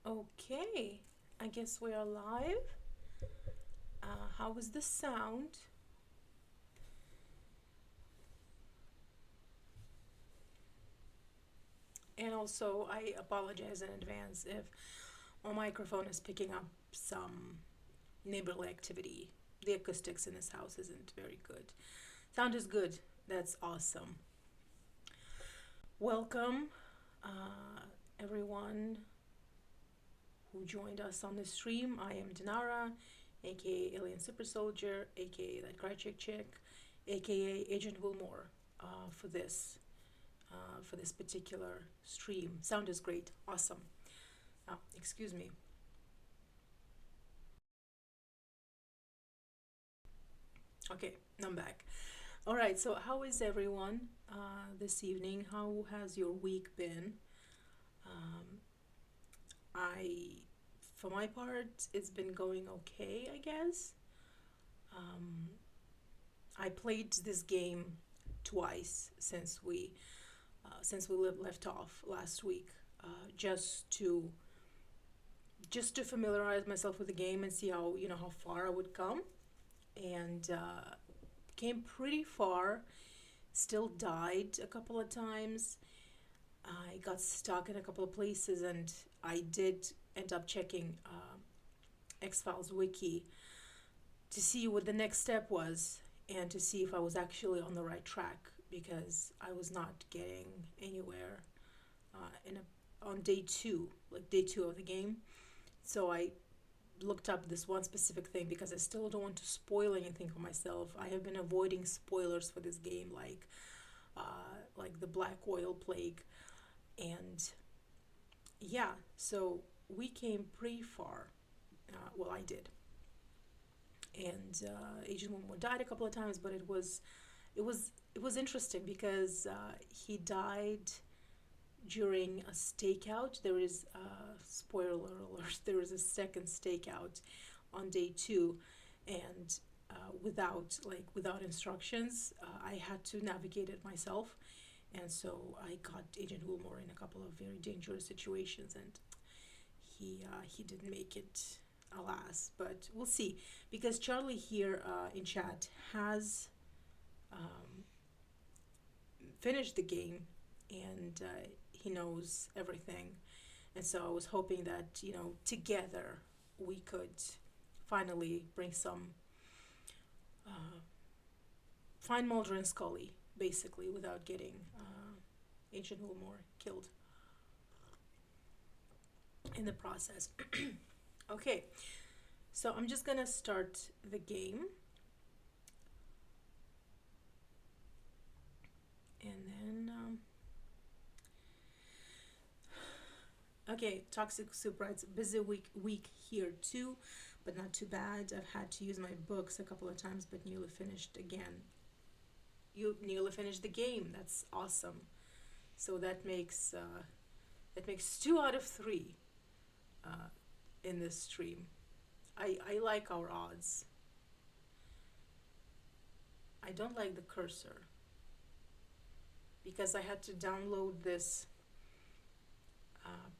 Okay, I guess we are live. How is the sound? And also, I apologize in advance if my microphone is picking up some neighborly activity. The acoustics in this house isn't very good. Sound is good. That's awesome. Welcome, everyone who joined us on the stream. I am Dinara, aka Alien Super Soldier, aka That Cry Chick Chick, aka Agent Willmore, for this particular stream. Sound is great, awesome. Excuse me. Okay, I'm back. All right. So, how is everyone this evening? How has your week been? Um, I, for my part, it's been going okay, I guess. Um, I played this game twice since we left off last week, just to familiarize myself with the game and see how far I would come, and came pretty far. Still died a couple of times. I got stuck in a couple of places, and I did end up checking X Files wiki to see what the next step was and to see if I was actually on the right track because I was not getting anywhere on day two, like day two of the game. So I looked up this one specific thing because I still don't want to spoil anything for myself. I have been avoiding spoilers for this game, like the Black Oil Plague, and yeah. So we came pretty far. Well, I did, and Agent Momo died a couple of times, but it was interesting because he died during a stakeout. There is spoiler alert. There is a second stakeout on day two, and without instructions, I had to navigate it myself, and so I got Agent Wilmore in a couple of very dangerous situations, and he didn't make it, alas. But we'll see, because Charlie here in chat has um, finished the game, and he knows everything. And so I was hoping that, together we could finally bring some, uh, find Mulder and Scully, basically, without getting Agent Wilmore killed in the process. Okay, so I'm just gonna start the game, and then okay, Toxic Soup writes, busy week here too, but not too bad. I've had to use my books a couple of times, but nearly finished again. You nearly finished the game. That's awesome. So that makes 2 out of 3 uh, in this stream. I like our odds. I don't like the cursor because I had to download this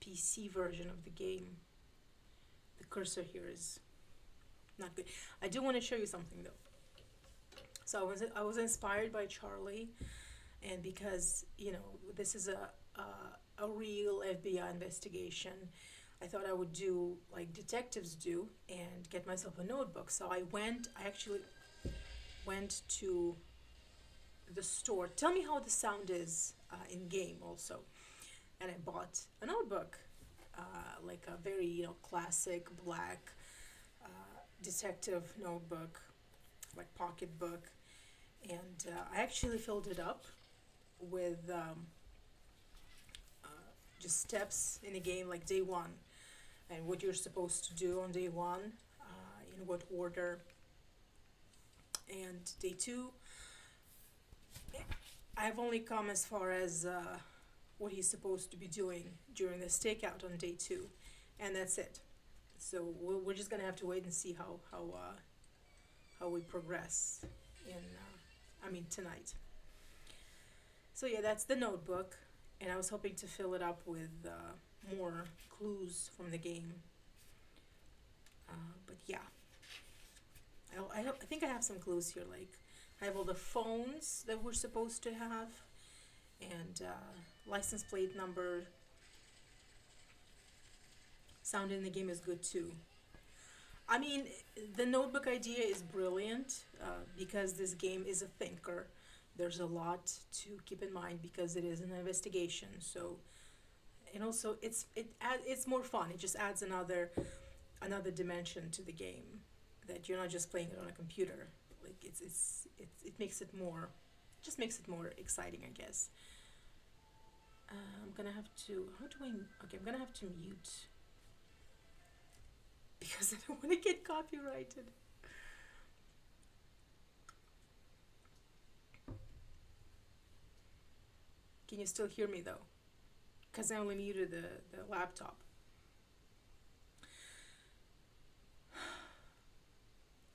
PC version of the game. The cursor here is not good. I do want to show you something though. So I was inspired by Charlie, and because this is a real FBI investigation, I thought I would do like detectives do and get myself a notebook. So I actually went to the store. Tell me how the sound is in game also. And I bought a notebook, like a very classic black uh, detective notebook, like pocketbook, and I actually filled it up with uh, just steps in the game, like day one, and what you're supposed to do on day one, in what order, and day two. I've only come as far as what he's supposed to be doing during the stakeout on day two, and that's it. So we're just gonna have to wait and see how we progress in I mean tonight. So yeah, that's the notebook, and I was hoping to fill it up with more clues from the game. But yeah, I think I have some clues here. Like, I have all the phones that we're supposed to have, and license plate number. Sound in the game is good too. I mean, the notebook idea is brilliant because this game is a thinker. There's a lot to keep in mind because it is an investigation. So, and also it's more fun. It just adds another dimension to the game that you're not just playing it on a computer. Like it makes it more, just makes it more exciting, I guess. I'm gonna have to. How do I? Okay, I'm gonna have to mute because I don't want to get copyrighted. Can you still hear me though? Because I only muted the laptop.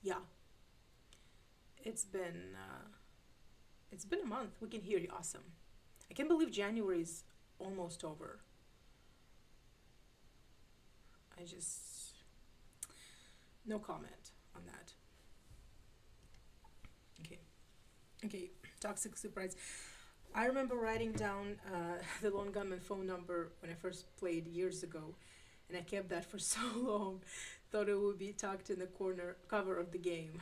Yeah, it's been uh, it's been a month. We can hear you. Awesome. I can't believe January is almost over. I just no comment on that. Okay. Okay. Toxic surprise. I remember writing down the Lone Gunman phone number when I first played years ago, and I kept that for so long. Thought it would be tucked in the corner cover of the game.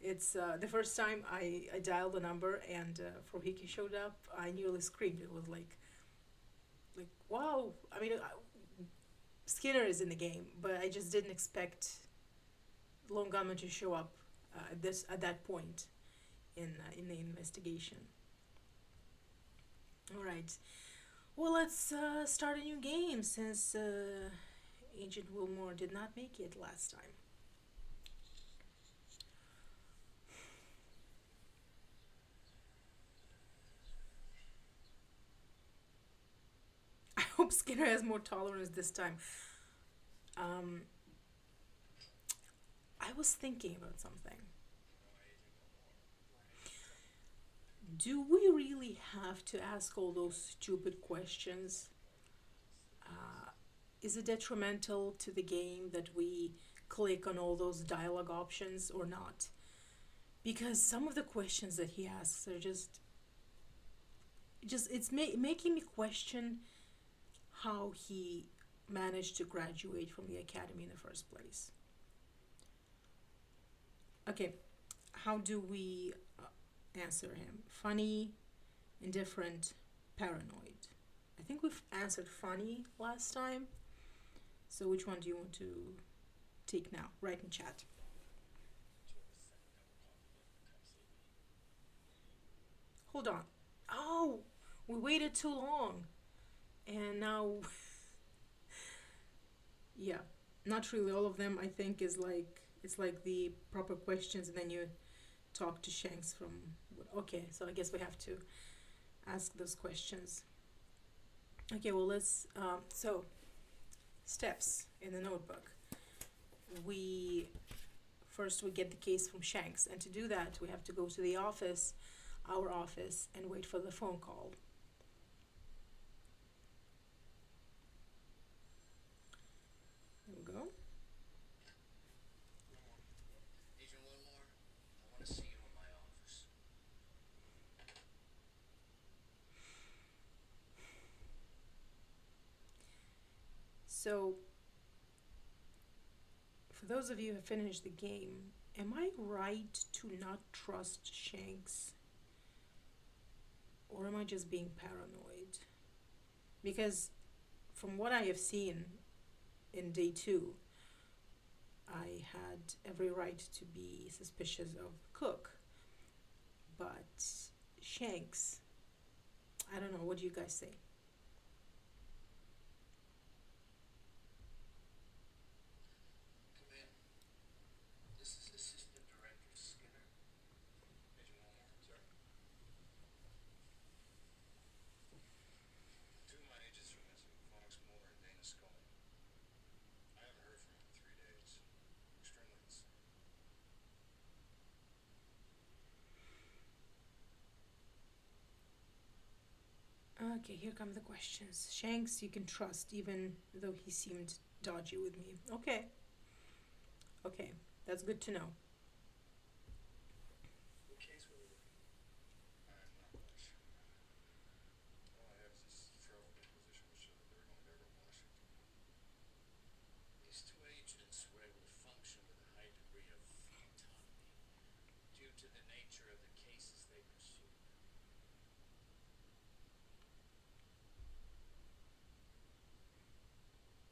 It's the first time I dialed the number and Forhiki showed up. I nearly screamed. It was like wow. I mean, Skinner is in the game, but I just didn't expect Lone Gunman to show up at that point in the investigation. All right. Well, let's start a new game since Agent Willmore did not make it last time. I hope Skinner has more tolerance this time. Um, I was thinking about something. Do we really have to ask all those stupid questions? Is it detrimental to the game that we click on all those dialogue options or not? Because some of the questions that he asks are just it's making me question how he managed to graduate from the academy in the first place. Okay, how do we answer him? Funny, indifferent, paranoid. I think we've answered funny last time. So which one do you want to take now? Write in chat. Hold on. Oh, we waited too long. And now, yeah, not really all of them, I think, is like, it's like the proper questions, and then you talk to Shanks from. Okay, so I guess we have to ask those questions. Okay, well, so, steps in the notebook. We First we get the case from Shanks, and to do that we have to go to the office, our office, and wait for the phone call. There we go. Agent Willmore, I want to see you in my office. So, for those of you who finished the game, am I right to not trust Shanks? Or am I just being paranoid? Because from what I have seen in day two, I had every right to be suspicious of Cook. But Shanks, I don't know, what do you guys say? Come in. This is Assistant Director Skinner. Agent Willmore, sir. Two of my agents are missing, Foxmore and Dana Scully. I haven't heard from them in 3 days. Extremely concerned. Okay, here come the questions. Shanks, you can trust, even though he seemed dodgy with me. Okay, okay, that's good to know. What case were we looking at? I'm not quite sure. All I have is this travel requisition which showed that they were going back to Washington. These two agents were able to function with a high degree of autonomy due to the nature of the cases they pursued.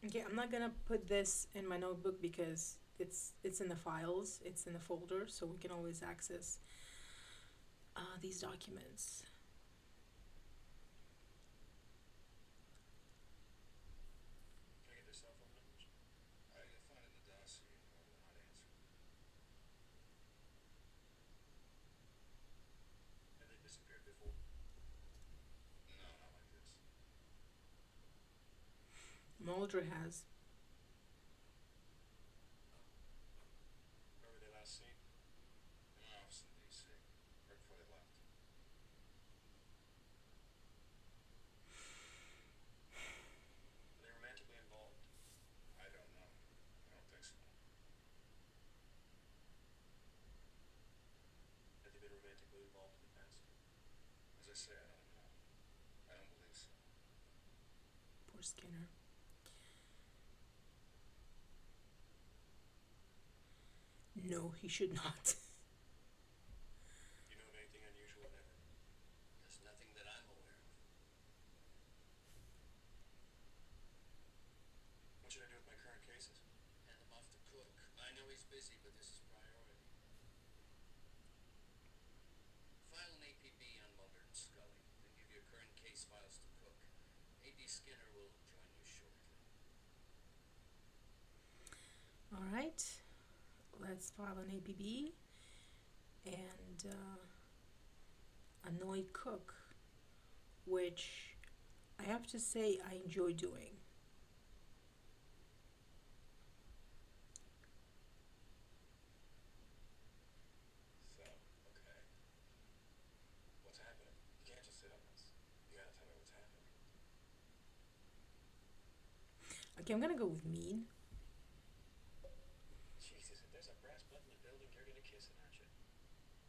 Okay, I'm not gonna put this in my notebook because it's in the files, it's in the folder, so we can always access these documents. Can I get their cell phone numbers? You'll find it in the dossier and whoever they're not answering. Have they disappeared before? No, not like this. Mulder has. Where were they last seen? In my office in D.C. Right before they left. Were they romantically involved? I don't know. I don't think so. Have they been romantically involved in the past? As I say, I don't know. I don't believe so. Poor Skinner. No, he should not. You know of anything unusual there? There's nothing that I'm aware of. What should I do with my current cases? Hand them off to Cook. I know he's busy, but this is priority. File an APB on Mulder and Scully, then give your current case files to Cook. A.D. Skinner will join you shortly. All right, let's file an APB and annoy Cook, which I have to say I enjoy doing. So, okay. What's happening? You can't just sit on this. You gotta tell me what's happening. Okay, I'm gonna go with mean. Jesus, if there's a brass button in the building, you're gonna kiss it, aren't you?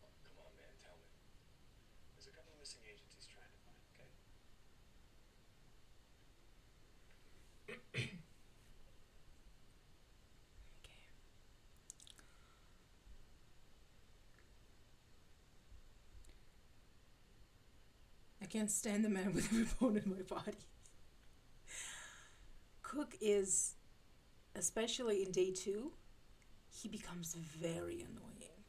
Oh, come on, man, tell me. There's a couple of missing agents he's trying to find, okay? Okay. I can't stand the man with every bone in my body. Cook is, especially in day two, he becomes very annoying.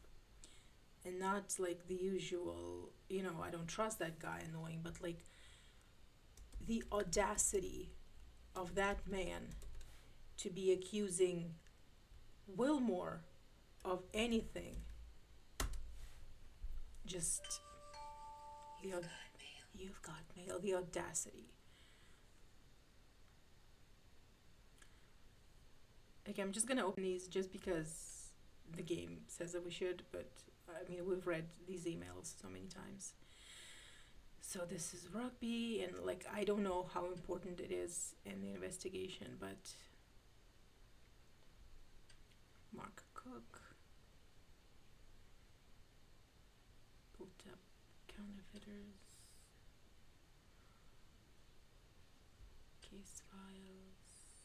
And not like the usual, I don't trust that guy annoying, but like the audacity of that man to be accusing Willmore of anything. Just the you've got mail, the audacity. Okay, I'm just gonna open these just because the game says that we should, but I mean, we've read these emails so many times. So this is rugby, and like, I don't know how important it is in the investigation, but Mark Cook, pulled up counterfeiters, case files.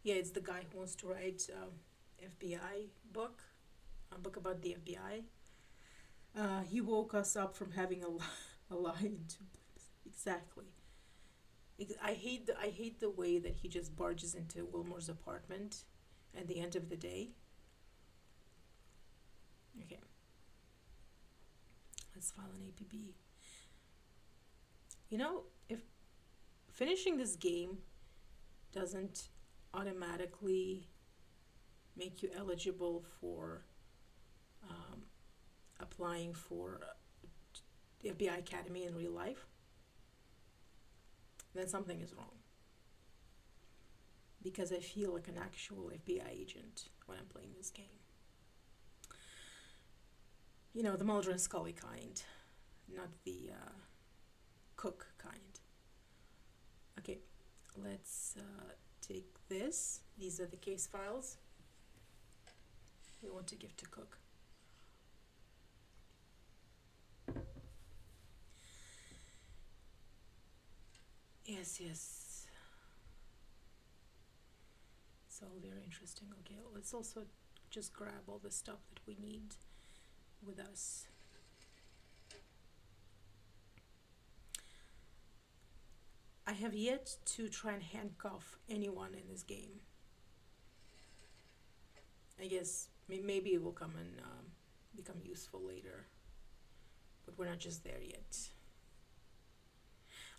Yeah, it's the guy who wants to write FBI book, a book about the FBI. He woke us up from having a lie into exactly. I hate the way that he just barges into Wilmore's apartment at the end of the day. Okay, let's file an APB. If finishing this game doesn't automatically make you eligible for applying for the FBI Academy in real life, then something is wrong. Because I feel like an actual FBI agent when I'm playing this game. The Mulder and Scully kind, not the Cook kind. Let's take this. These are the case files we want to give to Cook. Yes, yes. It's all very interesting. Okay, let's also just grab all the stuff that we need with us. I have yet to try and handcuff anyone in this game. I guess maybe it will come and become useful later, but we're not just there yet.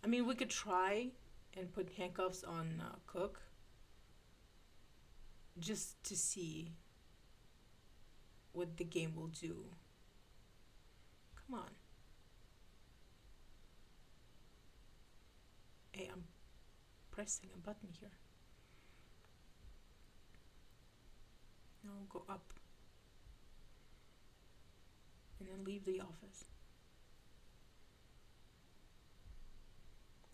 I mean, we could try and put handcuffs on Cook just to see what the game will do. Come on. Hey, I'm pressing a button here. No, go up. And then leave the office.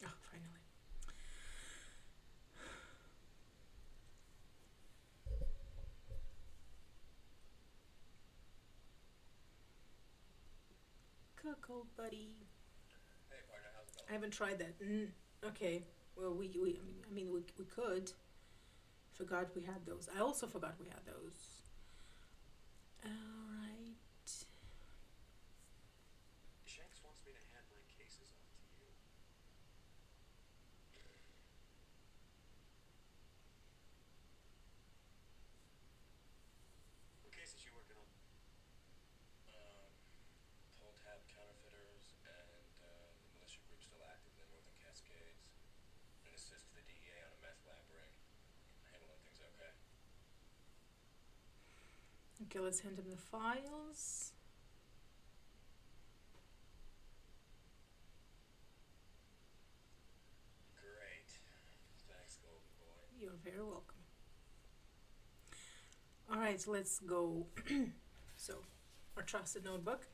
Oh, finally. Cook, old buddy. Hey, partner, how's it I going? haven't tried that. Okay. Well, I mean, we could. Forgot we had those. I also forgot we had those. Alright. Shanks wants me to hand my cases off to you. What cases you working on? Pull tab counterfeiters and the militia group still active in the Northern Cascades. And assist the DEA on a meth lab ring. Handling things okay? Okay, let's hand him the files. Great. Thanks, Golden Boy. You're very welcome. Alright, let's go. So, our trusted notebook.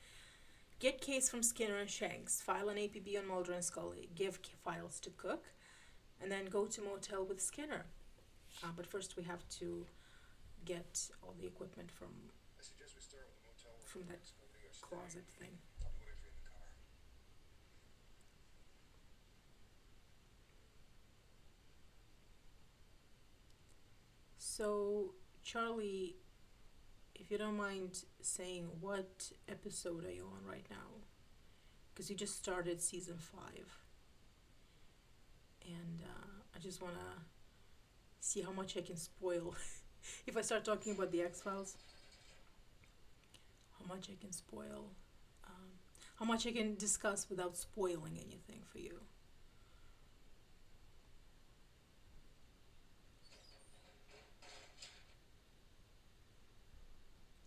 Get case from Skinner and Shanks. File an APB on Mulder and Scully. Give files to Cook. And then go to motel with Skinner. But first we have to get all the equipment from I suggest we start with the motel where From that Scully are staying. closet thing. I'll be waiting for you in the car. So, Charlie, if you don't mind saying, what episode are you on right now? Because you just started season 5. And I just want to see how much I can spoil. If I start talking about the X-Files, how much I can spoil. How much I can discuss without spoiling anything for you.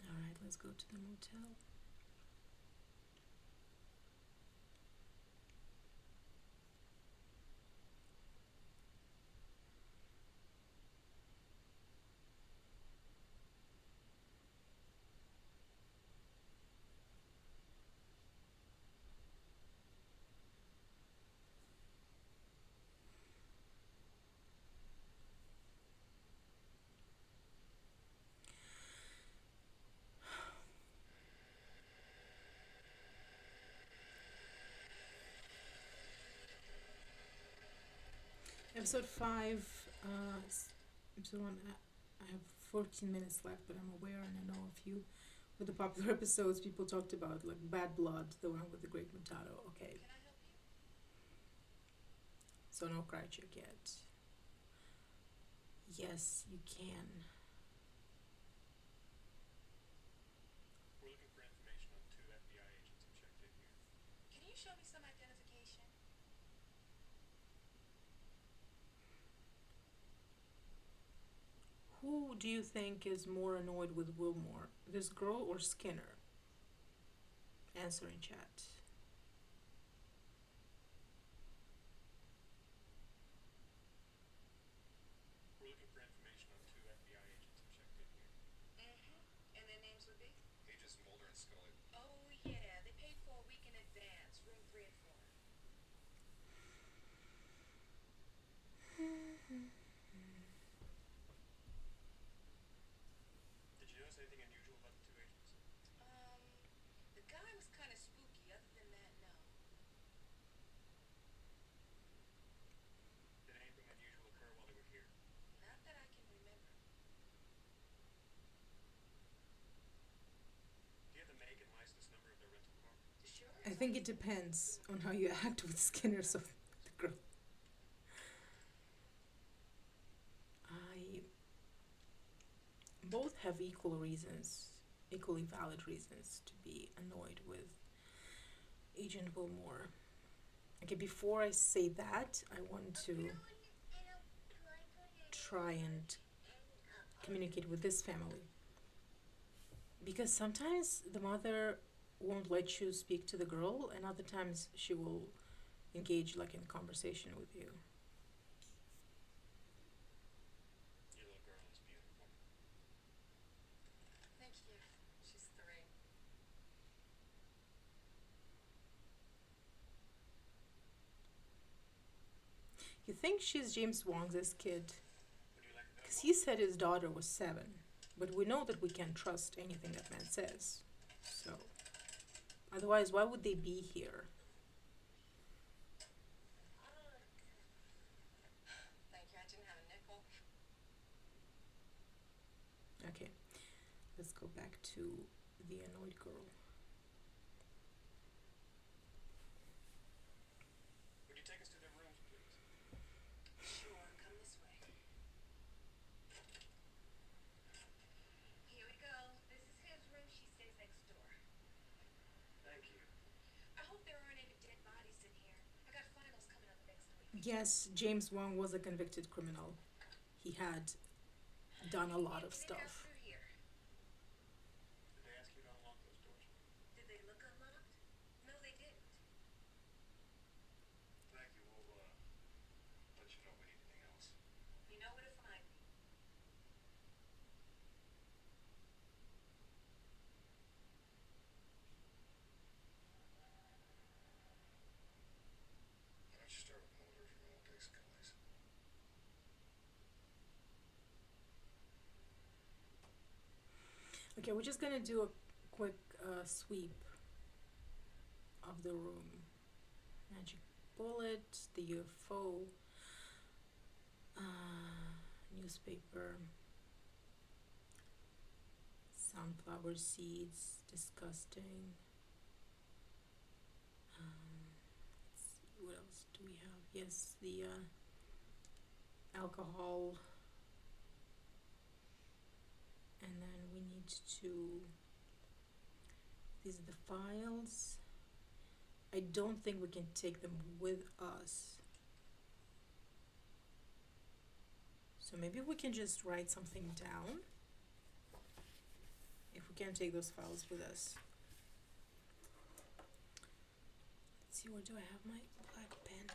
Alright, let's go to the motel. Episode 5, episode 1, I have 14 minutes left, but I'm aware and I know a few with the popular episodes people talked about, like Bad Blood, the one with the Great Mutado. Okay. Can I help you? So no cry check yet. Yes, you can. We're looking for information on 2 FBI agents who checked in here. Can you show me some identification? Who do you think is more annoyed with Willmore, this girl or Skinner? Answer in chat. We're looking for information on 2 FBI agents who checked in here. And their names would be? Agents Mulder and Scully. Oh, yeah. They paid for a week in advance, room 3 and 4. I think it depends on how you act with Skinner. So the girl, I both have equal reasons, equally valid reasons to be annoyed with Agent Willmore. Okay, before I say that, I want to try and communicate with this family because sometimes the mother won't let you speak to the girl, and other times she will engage like in conversation with you. Your little girl is beautiful. Thank you. She's 3. You think she's James Wong's kid? Would you like another Because book? he said his daughter was 7, but we know that we can't trust anything that man says. So, otherwise, why would they be here? Thank you. I didn't have a nickel. Okay, let's go back to the annoyed girl. Would you take us to their rooms, please? Sure, come this way. Here we go. This is his room. She stays next door. Thank you. I hope there aren't any dead bodies in here. I got finals coming up next week. Yes, James Wong was a convicted criminal. He had done a lot of Can't get out stuff. through here. Did they ask you to unlock those doors? Did they look unlocked? No, they didn't. Thank you. We'll let you know if we need anything else. You know where to find me. Why don't you start with Mulder's and we'll take Scully's? Okay, we're just gonna do a quick sweep of the room. Magic bullet, the UFO, newspaper, sunflower seeds, disgusting. Let's see, what else do we have? Yes, the alcohol. And then we need to, these are the files. I don't think we can take them with us. So maybe we can just write something down if we can't take those files with us. Let's see, where do I have my black pen?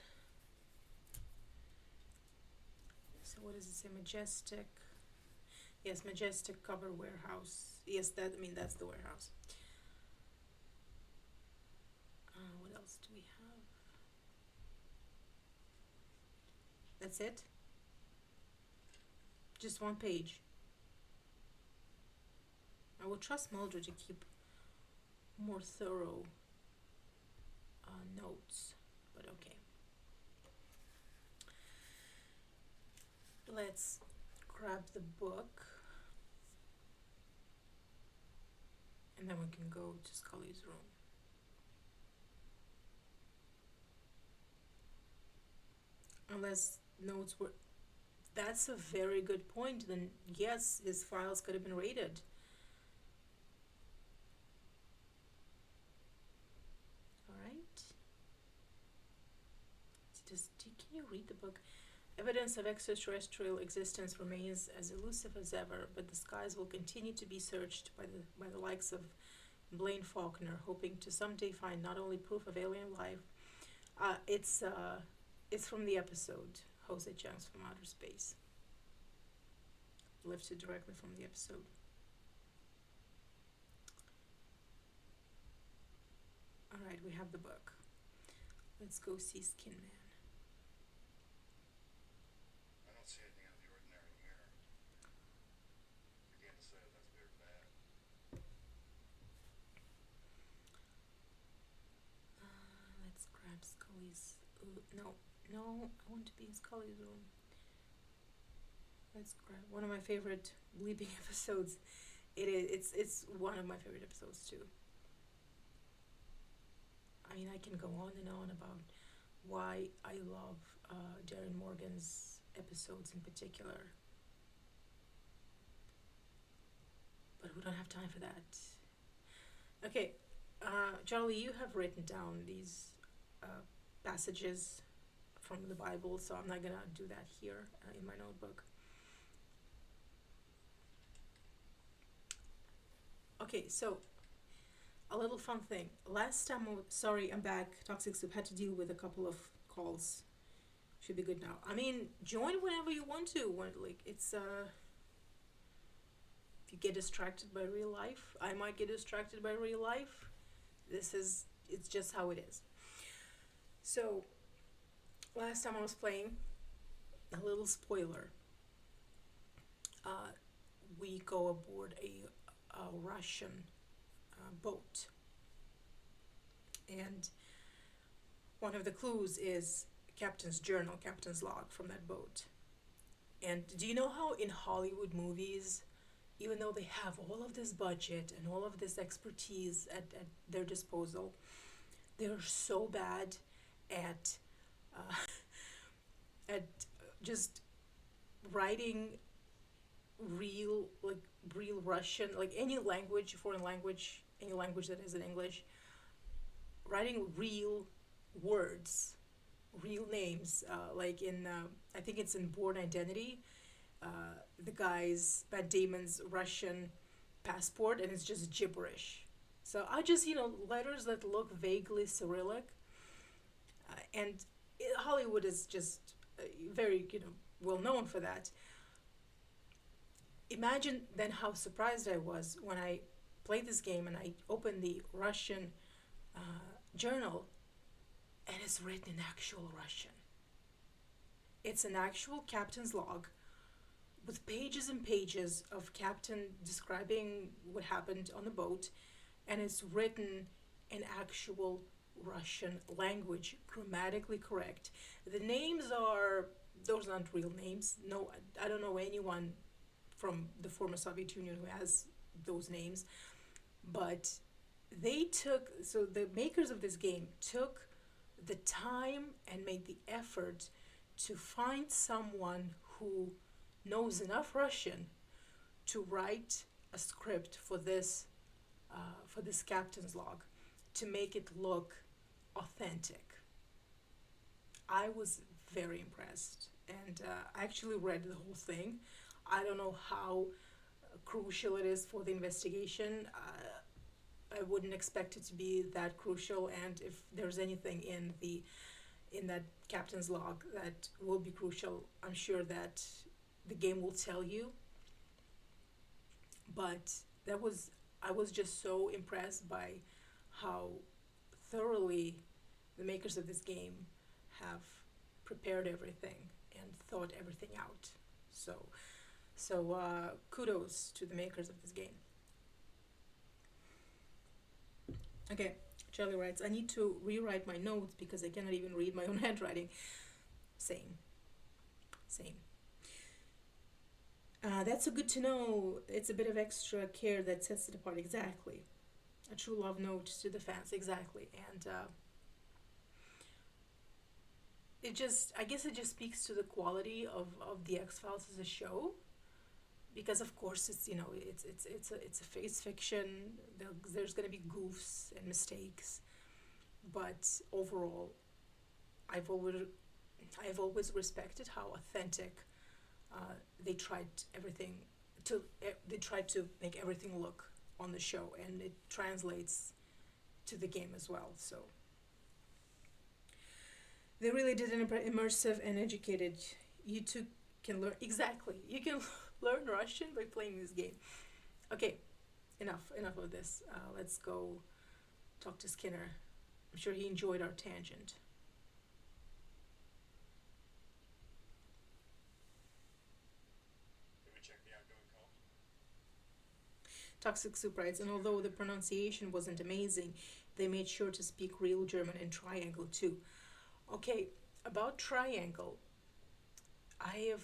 So what does it say? Majestic. Yes, Majestic Cover Warehouse. Yes, that's the warehouse. What else do we have? That's it? Just one page. I will trust Mulder to keep more thorough notes, but okay. Let's grab the book. And then we can go to Scully's room. Unless notes were... That's a very good point. Then yes, his files could have been raided. Alright. Can you read the book? Evidence of extraterrestrial existence remains as elusive as ever, but the skies will continue to be searched by the likes of Blaine Faulkner, hoping to someday find not only proof of alien life. It's from the episode Jose Chunks from Outer Space. Lifted directly from the episode. Alright, we have the book. Let's go see Skin Man. I don't see anything out of the ordinary here. Begin to say that's very bad. Let's grab Scully's. No, I want to be in Scully's room. Let's grab one of my favorite bleeping episodes. It's one of my favorite episodes too. I mean, I can go on and on about why I love Darren Morgan's episodes in particular, but we don't have time for that. Okay, Charlie, you have written down these uh, passages from the Bible, so I'm not gonna do that here in my notebook. Okay, so a little fun thing. Last time, sorry, I'm back. Toxic Soup had to deal with a couple of calls. Should be good now. I mean, join whenever you want to. When like it's if you get distracted by real life, I might get distracted by real life. It's just how it is. So last time I was playing, a little spoiler. Uh, we go aboard a Russian boat, and one of the clues is captain's journal, captain's log from that boat. And do you know how in Hollywood movies, even though they have all of this budget and all of this expertise at their disposal, they're so bad at uh, at just writing real like real Russian, like any language, foreign language, any language that isn't English, writing real words, real names. Like in I think it's in Born Identity, the guy's Matt Damon's Russian passport, and it's just gibberish. So I just letters that look vaguely Cyrillic, and Hollywood is just very well known for that. Imagine then how surprised I was when I played this game and I opened the Russian journal, and it's written in actual Russian. It's an actual captain's log with pages and pages of captain describing what happened on the boat, and it's written in actual Russian language, grammatically correct. The names are, those aren't real names. No, I don't know anyone from the former Soviet Union who has those names, but so the makers of this game took the time and made the effort to find someone who knows enough Russian to write a script for this captain's log, to make it look authentic. I was very impressed, and I actually read the whole thing. I don't know how crucial it is for the investigation. I wouldn't expect it to be that crucial, and if there's anything in that captain's log that will be crucial, I'm sure that the game will tell you. But I was just so impressed by how thoroughly the makers of this game have prepared everything and thought everything out. So kudos to the makers of this game. Okay, Charlie writes, I need to rewrite my notes because I cannot even read my own handwriting. Same. That's so good to know. It's a bit of extra care that sets it apart. Exactly. A true love note to the fans. Exactly. And I guess it just speaks to the quality of the X-Files as a show. Because of course it's fiction. There's gonna be goofs and mistakes, but overall, I've always respected how authentic they tried they tried to make everything look on the show, and it translates to the game as well. So they really did an immersive and educated. You too can learn exactly. You can learn Russian by playing this game. Okay, enough of this. Let's go talk to Skinner. I'm sure he enjoyed our tangent. Can we check the outgoing call? Toxic Soup writes, and although the pronunciation wasn't amazing, they made sure to speak real German and triangle too. Okay, about triangle, I have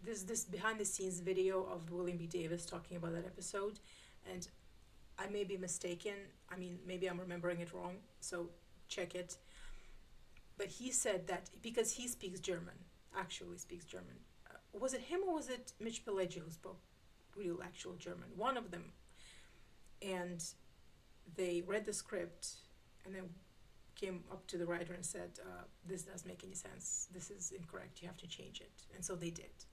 this behind the scenes video of William B. Davis talking about that episode, and I may be mistaken. I mean, maybe I'm remembering it wrong. So check it. But he said that because he speaks German, actually speaks German. Was it him or was it Mitch Pileggi who spoke real actual German? One of them. And they read the script and then came up to the writer and said, this doesn't make any sense. This is incorrect. You have to change it. And so they did.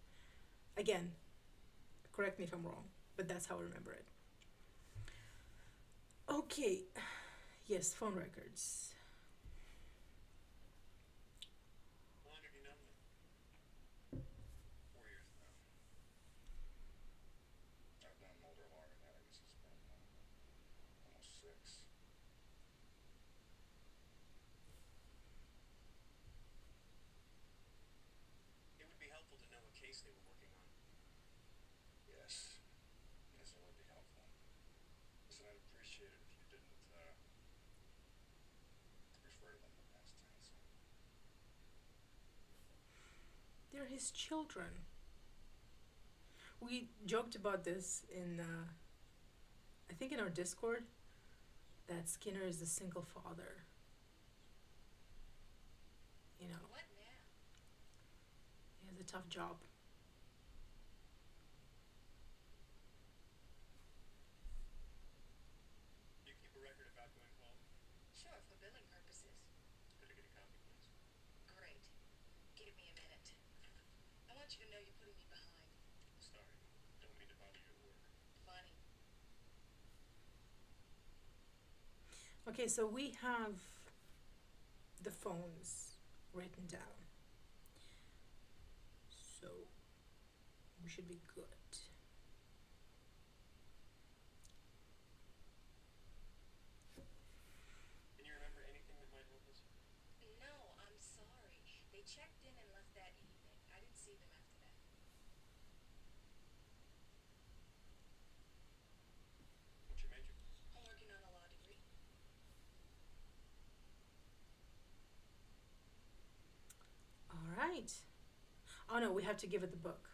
Again, correct me if I'm wrong, but that's how I remember it. Okay. Yes, phone records. How long have you known them? 4 years now. I've known Mulder longer than that. I guess it's been almost 6. It would be helpful to know what case they were working on. Yes. Yes, it would be helpful. Listen, I'd appreciate it if you didn't refer to them in the past tense. They're his children. We joked about this in, I think in our Discord, that Skinner is a single father. You know, What now? he has a tough job. You keep a record of outgoing calls? Sure, for billing purposes. Could I get a copy, please? Great. Give me a minute. I want you to know you're putting me behind. Sorry. Don't mean to bother you at work. Funny. Okay, so we have the phones written down. So we should be good. Can you remember anything that might help us? No, I'm sorry. They checked in and left that evening. I didn't see them after that. What's your major? I'm working on a law degree. All right. Oh no, we have to give it the book.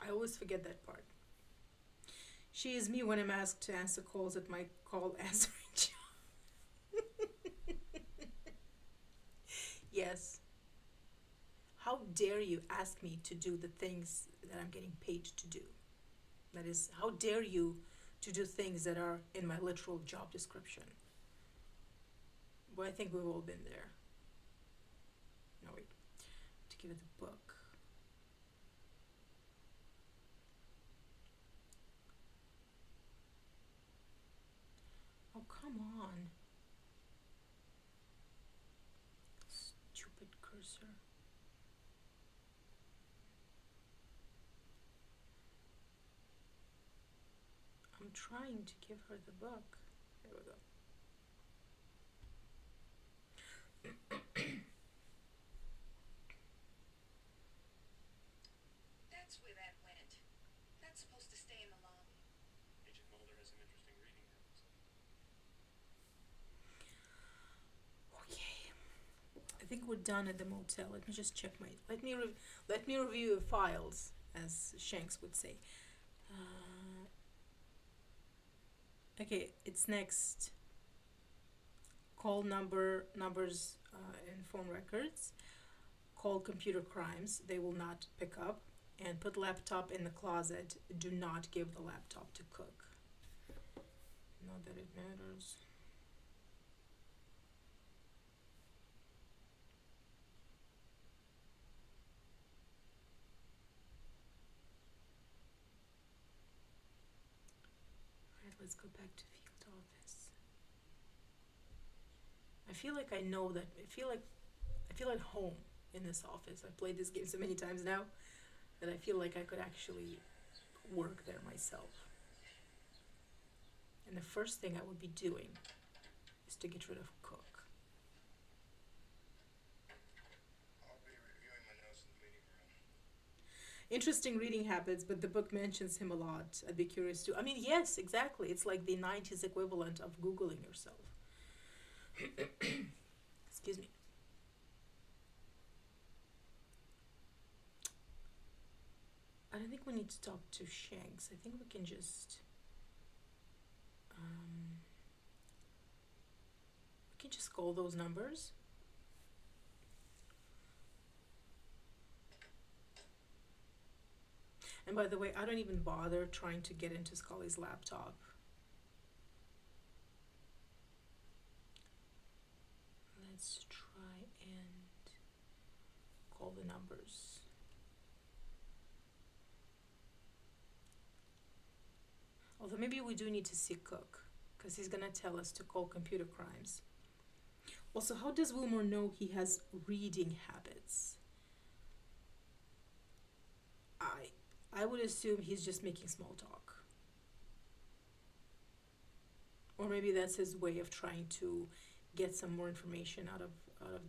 I always forget that part. She is me when I'm asked to answer calls at my call answering job. Yes. How dare you ask me to do the things that I'm getting paid to do? That is, how dare you to do things that are in my literal job description? Well, I think we've all been there. No, wait. To give it the book. Oh, come on. Stupid cursor. I'm trying to give her the book. There we go. That's where that went. That's supposed to stay in the lobby. Agent Mulder has some interesting reading habits. Okay. I think we're done at the motel. Let me just check my. Let me review the files, as Shanks would say. Okay, it's next. Call numbers and phone records. Call computer crimes. They will not pick up. And put laptop in the closet. Do not give the laptop to cook. Not that it matters. Alright, let's go back to field office. I feel like I know that. I feel at home in this office. I've played this game so many times now that I feel like I could actually work there myself. And the first thing I would be doing is to get rid of Cook. I'll be reviewing my notes in the meeting room. Interesting reading habits, but the book mentions him a lot. I'd be curious too. I mean, yes, exactly. It's like the 90s equivalent of Googling yourself. Excuse me. I don't think we need to talk to Shanks. I think we can just can just call those numbers. And by the way, I don't even bother trying to get into Scully's laptop. Let's try and call the numbers. Although maybe we do need to see Cook, because he's gonna tell us to call computer crimes. Also, how does Willmore know he has reading habits? I I would assume he's just making small talk. Or maybe that's his way of trying to get some more information out of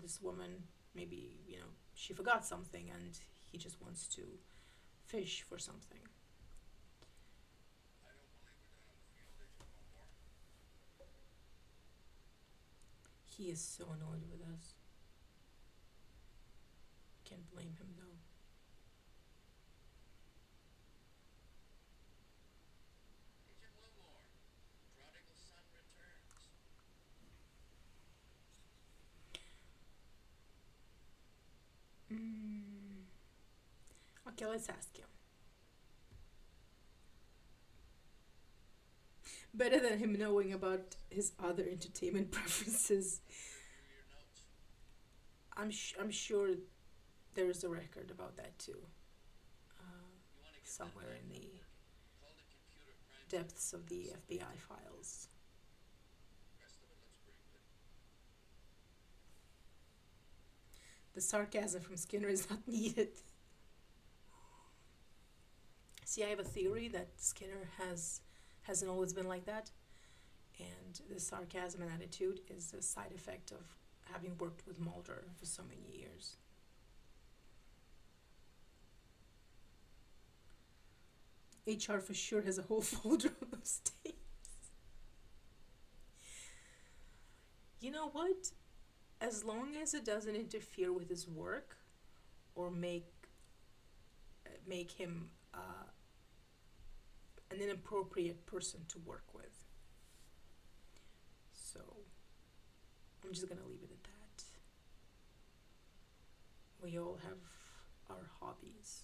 this woman. Maybe, she forgot something and he just wants to fish for something. I don't believe we're done on the field, Agent Willmore. He is so annoyed with us. Can't blame him though. Agent Willmore, prodigal son returns. Okay, let's ask him. Better than him knowing about his other entertainment preferences. Review your notes. I'm sure there is a record about that too, You want to get somewhere that in the working. Call the computer crime depths of the FBI files. Rest of it looks pretty good. The sarcasm from Skinner is not needed. See, I have a theory that Skinner hasn't always been like that, and the sarcasm and attitude is a side effect of having worked with Mulder for so many years. HR for sure has a whole folder of those tapes. You know what? As long as it doesn't interfere with his work or make him an inappropriate person to work with. So I'm just gonna leave it at that. We all have our hobbies.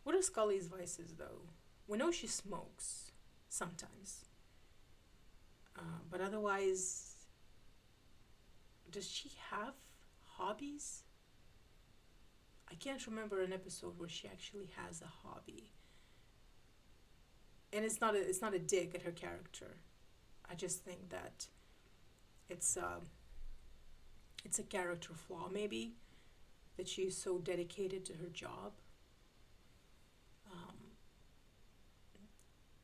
What are Scully's vices though? We know she smokes sometimes. But otherwise, does she have hobbies? I can't remember an episode where she actually has a hobby. And it's not a dig at her character. I just think that it's it's a character flaw maybe, that she's so dedicated to her job. Um,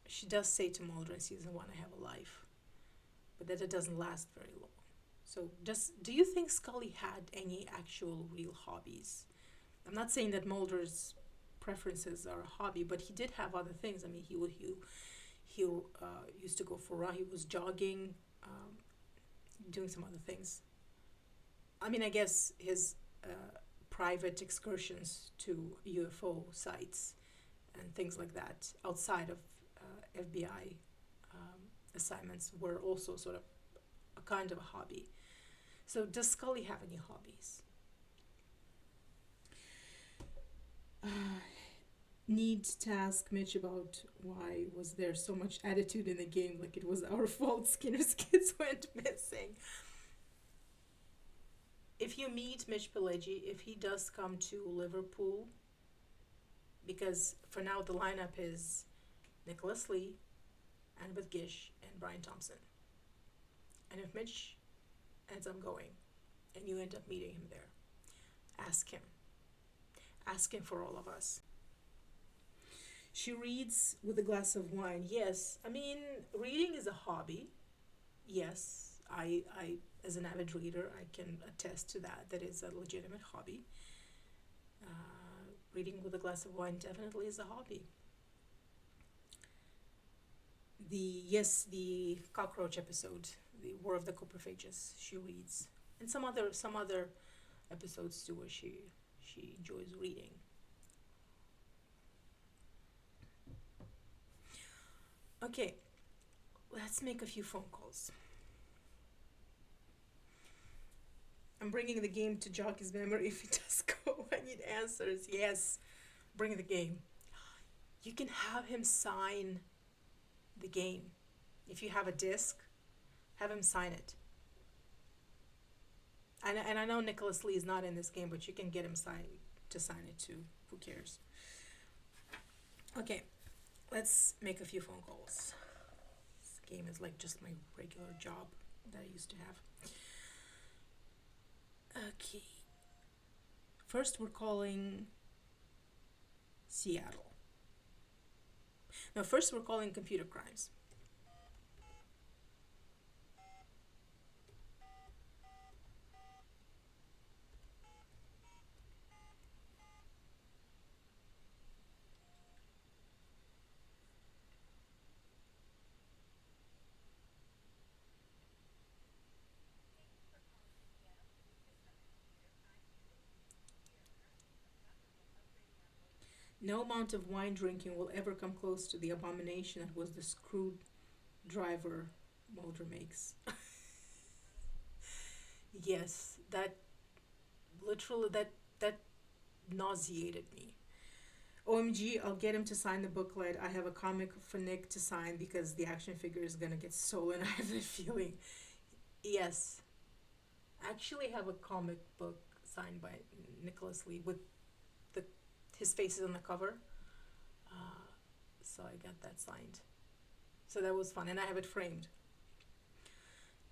she does say to Mulder in season 1, "I have a life," but that it doesn't last very long. So do you think Scully had any actual real hobbies? I'm not saying that Mulder's preferences are a hobby, but he did have other things. I mean, he used to go for a run. He was jogging, doing some other things. I mean, I guess his private excursions to UFO sites and things like that outside of FBI assignments were also sort of a kind of a hobby. So does Scully have any hobbies? Need to ask Mitch about why was there so much attitude in the game, like it was our fault Skinner's kids went missing. If you meet Mitch Pileggi, if he does come to Liverpool, because for now the lineup is Nicholas Lee, Annabeth Gish, and Brian Thompson. And if Mitch ends up going and you end up meeting him there, ask him. Ask him for all of us. She reads with a glass of wine. Yes, I mean, reading is a hobby. Yes, I as an avid reader, I can attest to that. That is a legitimate hobby. Reading with a glass of wine definitely is a hobby. The cockroach episode, the War of the Coprophages, she reads, and some other episodes too where she enjoys reading. Okay, let's make a few phone calls. I'm bringing the game to jog his memory if he does go. I need answers. Yes, bring the game. You can have him sign the game. If you have a disc, have him sign it. And I know Nicholas Lee is not in this game, but you can get him to sign it too. Who cares? Okay, let's make a few phone calls. This game is like just my regular job that I used to have. Okay. First, we're calling Seattle. No, first we're calling computer crimes. No amount of wine drinking will ever come close to the abomination that was the screwdriver Mulder makes. Yes, that literally that nauseated me. OMG, I'll get him to sign the booklet. I have a comic for Nick to sign because the action figure is gonna get stolen. I have that feeling. Yes, I actually have a comic book signed by Nicholas Lee with the his face is on the cover. Uh, so I got that signed. So that was fun, and I have it framed.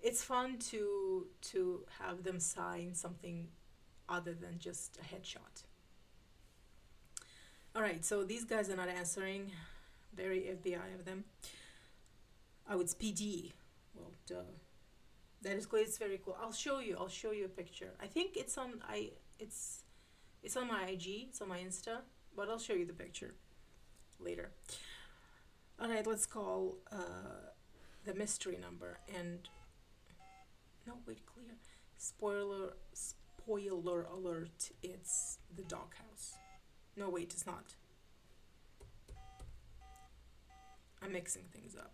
It's fun to have them sign something other than just a headshot. All right, so these guys are not answering. Very FBI of them. Oh, it's PD. Well, duh. That is cool. It's very cool. I'll show you. I'll show you a picture. I think it's it's on my IG. It's on my Insta. But I'll show you the picture later. All right, let's call the mystery number and no wait clear. Spoiler alert. It's the doghouse. No wait, it's not. I'm mixing things up.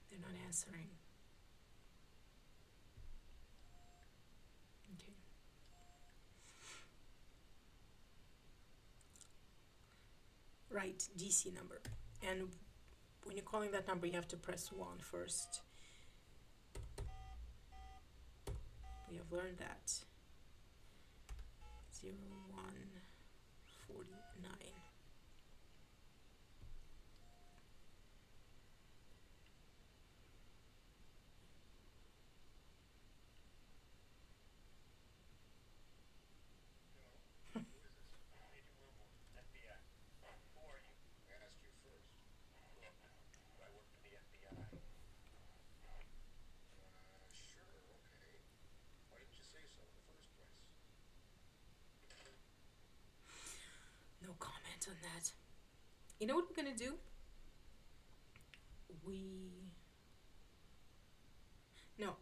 They're not answering. Okay. Right, DC number. And when you're calling that number, you have to press 1 first. We have learned that. 0149. Hello? Who is this? Agent Willmore, FBI. Who are you? I asked you first. Look, I work for the FBI. Sure, okay. Why didn't you say so in the first place? No comment on that. You know what we're gonna do? We. No.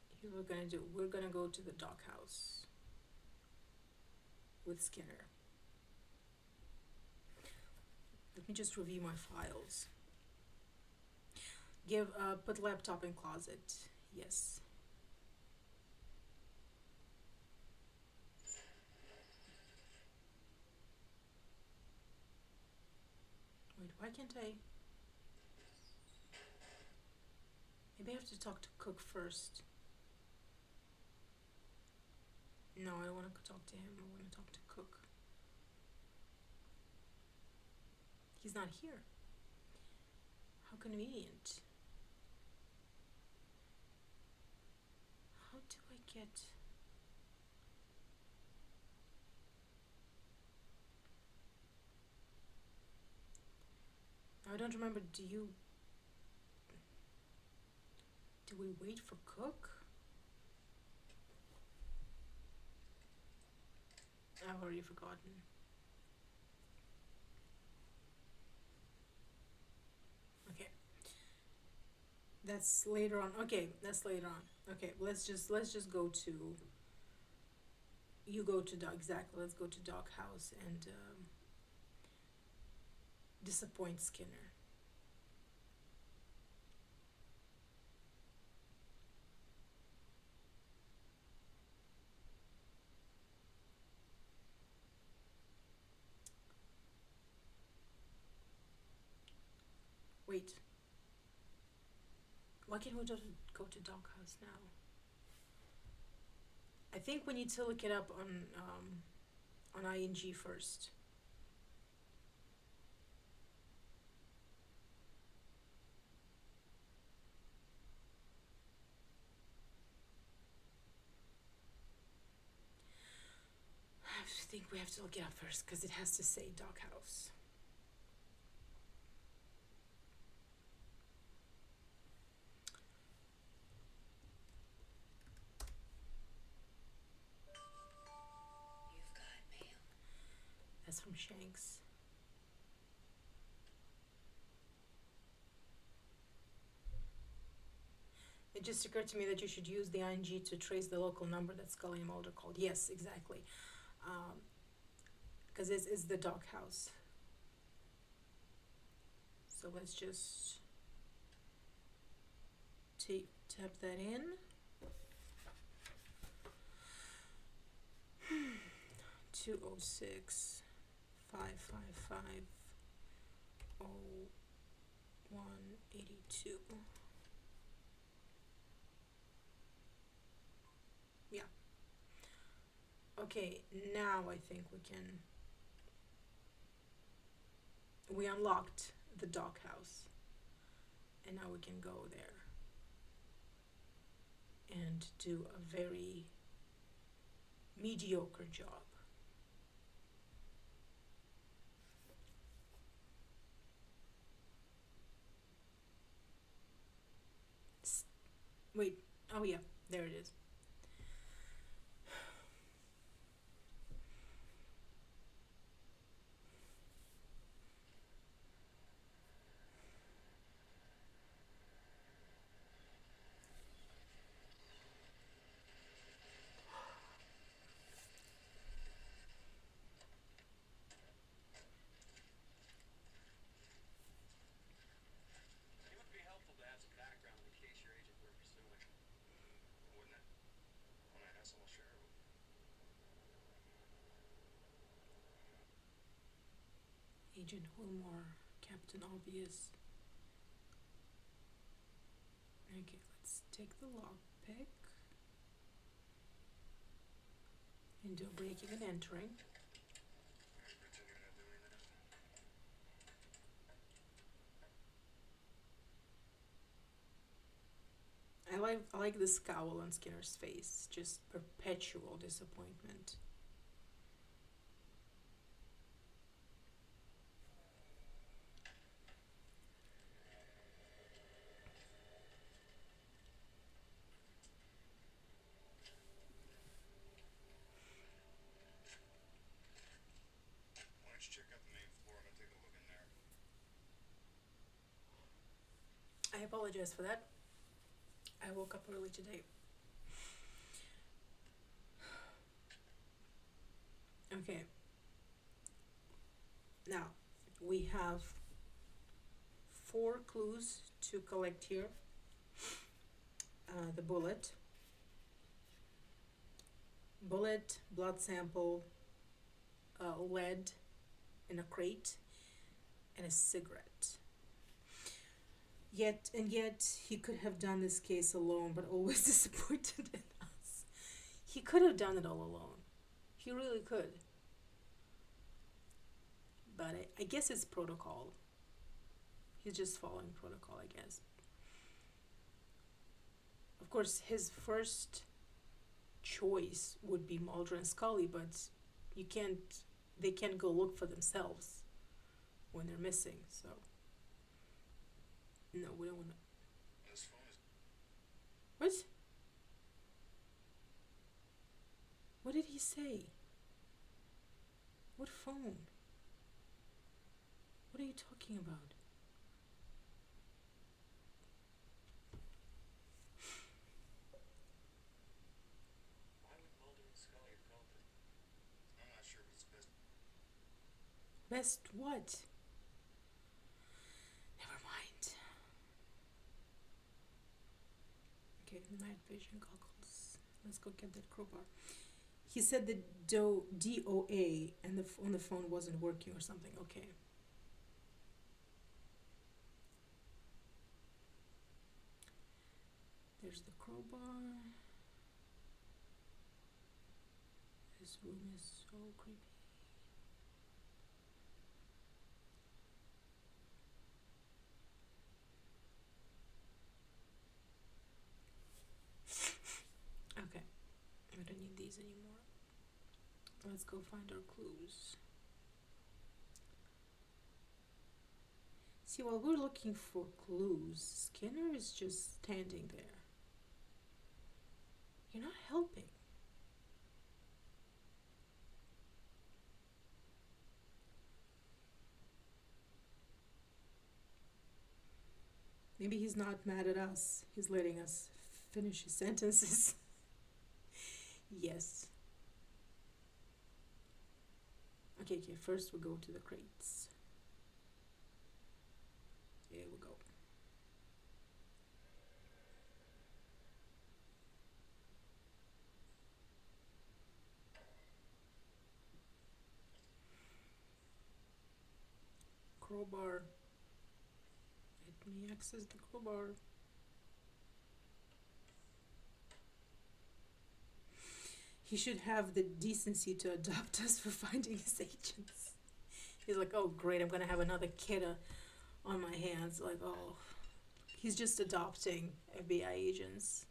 Here's what we're gonna do. We're gonna go to the doghouse with Skinner. Let me just review my files. Put laptop in closet. Yes. Wait, why can't I? Maybe I have to talk to Cook first. No, I don't want to talk to him. I want to talk to Cook. He's not here. How convenient. How do I get... I don't remember. Do we wait for Cook? I've already forgotten. Okay, that's later on. Okay, that's later on. Okay, let's just go to, you go to dog, exactly. Let's go to dog house and disappoint Skinner. Wait, why can't we just go to dog house now? I think we need to look it up on ING first. I think we have to look it up first because it has to say dog house. You've got mail. That's from Shanks. It just occurred to me that you should use the ING to trace the local number that Scully and Mulder called. Yes, exactly. Because it's the dog house. So let's just tap that in. 206 555 0182. Yeah. Okay, now I think we unlocked the dog house. And now we can go there and do a very mediocre job. Wait, oh yeah, there it is. It would be helpful to have some background in the case your agent we're pursuing. Wouldn't it? When I ask, I'll share it with you. Agent Willmore, Captain Obvious. Okay, let's take the lockpick and do breaking and entering. Are you pretending you're not doing that? I like the scowl on Skinner's face, just perpetual disappointment. Why don't you check out the main floor? I'm gonna take a look in there. I apologize for that. I woke up early today. Okay. Now, we have 4 clues to collect here. The bullet, blood sample, lead in a crate, and a cigarette. Yet, he could have done this case alone, but always disappointed in us. He could have done it all alone. He really could. But I guess it's protocol. He's just following protocol, I guess. Of course, his first choice would be Mulder and Scully, but they can't go look for themselves when they're missing, so. No, we don't want to. This phone is. What? What did he say? What phone? What are you talking about? Why would Mulder and Scully have called it? I'm not sure, but it's best. Best what? Never mind. Okay, night vision goggles. Let's go get that crowbar. He said the DOA and on the phone wasn't working or something. Okay. There's the crowbar. This room is so creepy. Okay, I don't need these anymore. Let's go find our clues. See, while we're looking for clues, Skinner is just standing there. You're not helping. Maybe he's not mad at us. He's letting us finish his sentences. Yes. Okay, first we go to the crates. Here we go. Crowbar. Let me access the crowbar. He should have the decency to adopt us for finding his agents. He's like, oh great, I'm gonna have another kid on my hands. Like, oh, he's just adopting FBI agents.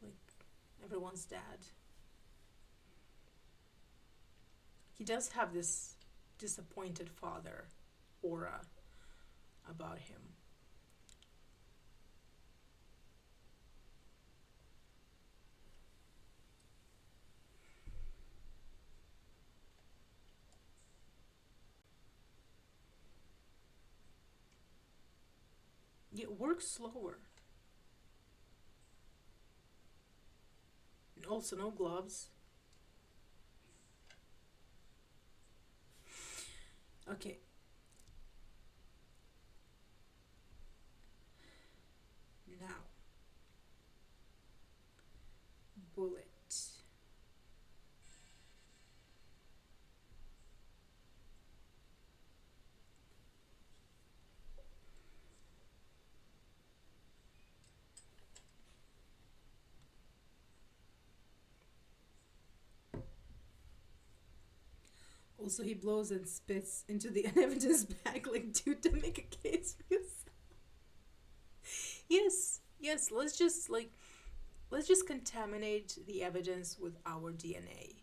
Like, everyone's dad. He does have this disappointed father aura about him. It works slower. And also, no gloves. Okay. Now, bullet. Also, he blows and spits into the evidence bag, like, dude, to make a case for yourself. Yes, let's just contaminate the evidence with our DNA.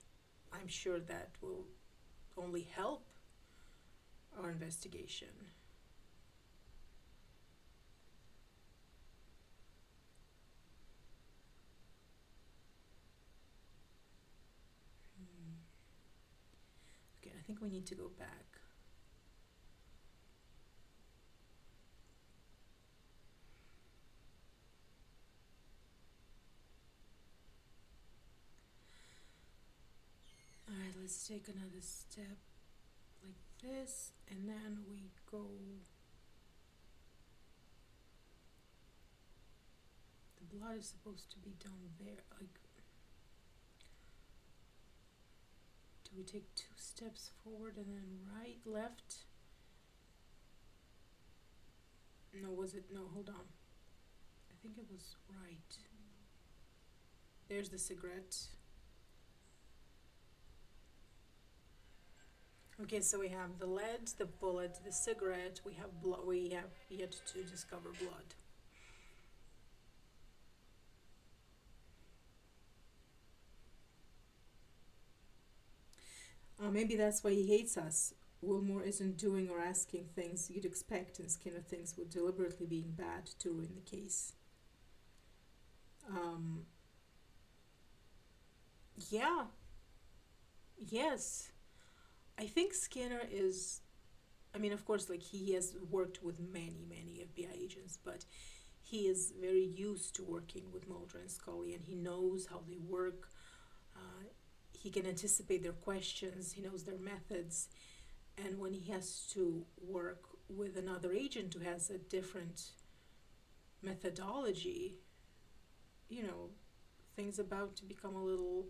I'm sure that will only help our investigation. Okay, I think we need to go back. Alright, let's take another step like this, and then we go. The blood is supposed to be down there. Like, do we take 2 steps forward and then right, left? No, was it? No, hold on. I think it was right. There's the cigarette. Okay, so we have the lead, the bullet, the cigarette. We have blood. We have yet to discover blood. Maybe that's why he hates us. Willmore isn't doing or asking things you'd expect, and Skinner thinks we're deliberately being bad to ruin the case. Yeah. Yes. I think Skinner is, I mean, of course, like he has worked with many, many FBI agents, but he is very used to working with Mulder and Scully, and he knows how they work. Uh, he can anticipate their questions, he knows their methods, and when he has to work with another agent who has a different methodology, you know, things about to become a little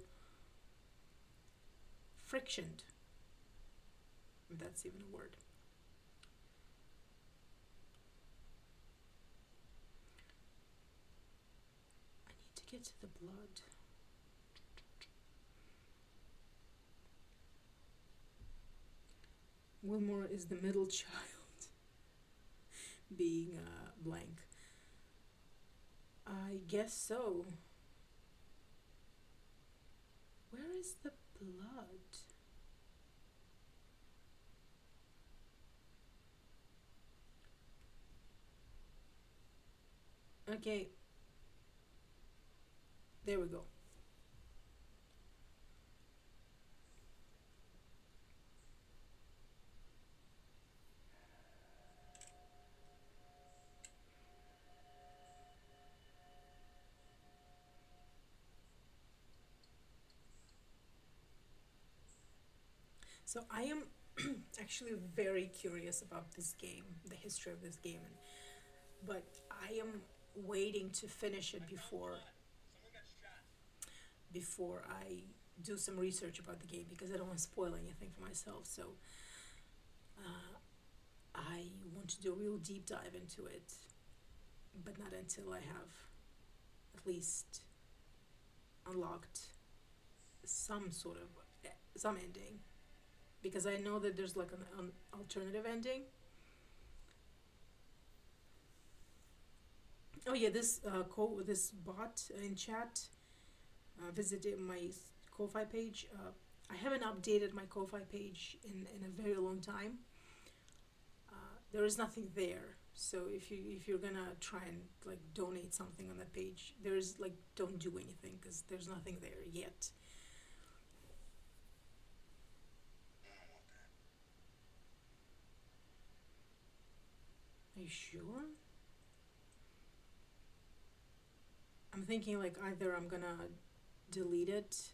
frictioned, if that's even a word. I need to get to the blood. Willmore is the middle child, being blank. I guess so. Where is the blood? Okay, there we go. So I am actually very curious about this game, the history of this game, but I am waiting to finish it before I do some research about the game because I don't want to spoil anything for myself. So I want to do a real deep dive into it, but not until I have at least unlocked some sort of some ending, because I know that there's like an alternative ending. Oh yeah, this bot in chat visited my Ko-fi page. I haven't updated my Ko-fi page in a very long time. There is nothing there. So if you're gonna try and like donate something on that page, there's like don't do anything because there's nothing there yet. I don't want that. Are you sure? I'm thinking like either I'm gonna delete it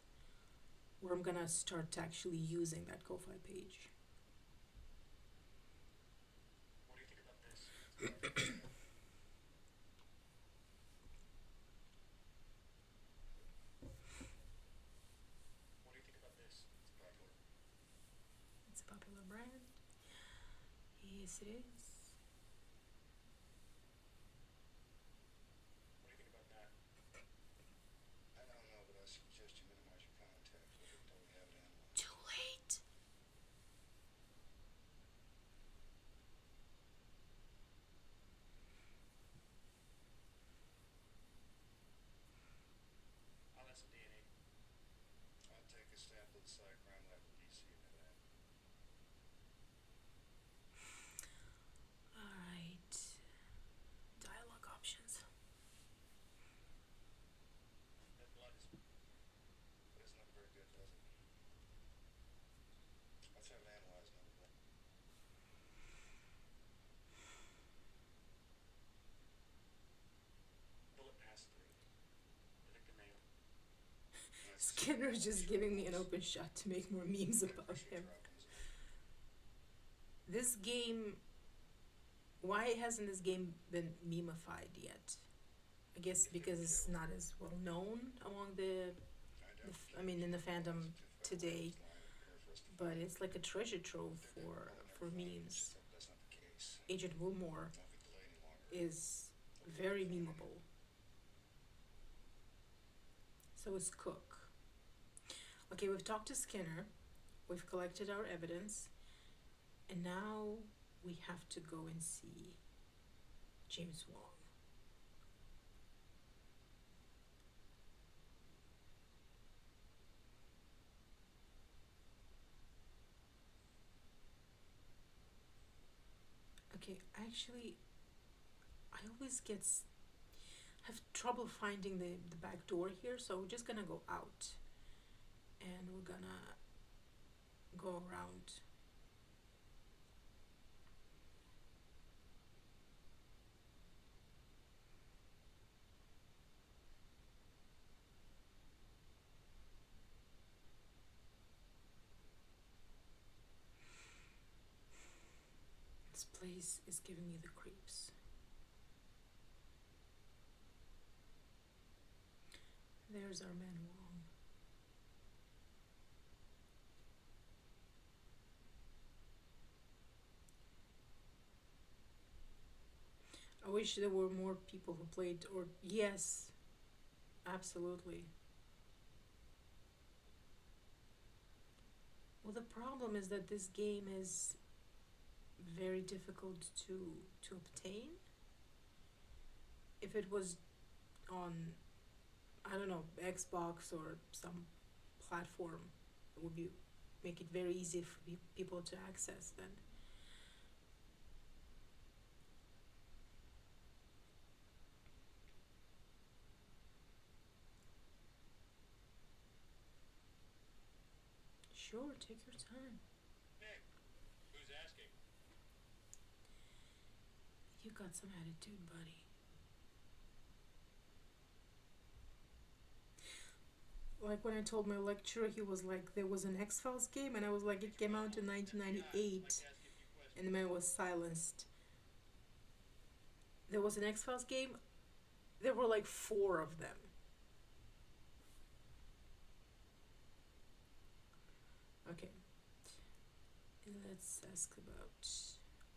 or I'm gonna start actually using that Ko-fi page. What do you think about this? What do you think about this? It's popular. It's a popular brand. Yes, it is. What do you think about that? I don't know, but I suggest you minimize your contacts with it until we have it analyzed. Too late. I'll have some DNA. I'll take a sample at the site crime lab in DC and have that. All right. Dialogue options. That blood is. It doesn't look very good, does it? Let's have it analyzed and have it. Bullet passed through. The victim male. Skinner's just giving me an open shot to make more memes about him. This game, why hasn't this game been memeified yet? I guess because it's not as well known among I mean, in the fandom today. But it's like a treasure trove for memes. That's not the case. Agent Willmore Won't be delayed any longer. is very memeable. So is Cook. Okay, we've talked to Skinner, we've collected our evidence, and now we have to go and see James Wong. Okay, actually, I always have trouble finding the back door here, so we're just gonna go out and we're gonna go around This place is giving me the creeps. There's our man Wong. I wish there were more people who played, or yes, absolutely. Well, the problem is that this game is very difficult to obtain. If it was on, I don't know, Xbox or some platform, it would be make it very easy for people to access. Then sure, take your time. Nick, who's asking? You got some attitude, buddy. Like when I told my lecturer, he was like, there was an X Files game, and I was like, it came out in 1998, and the man was silenced. There was an X Files game. There were like four of them. Okay, let's ask about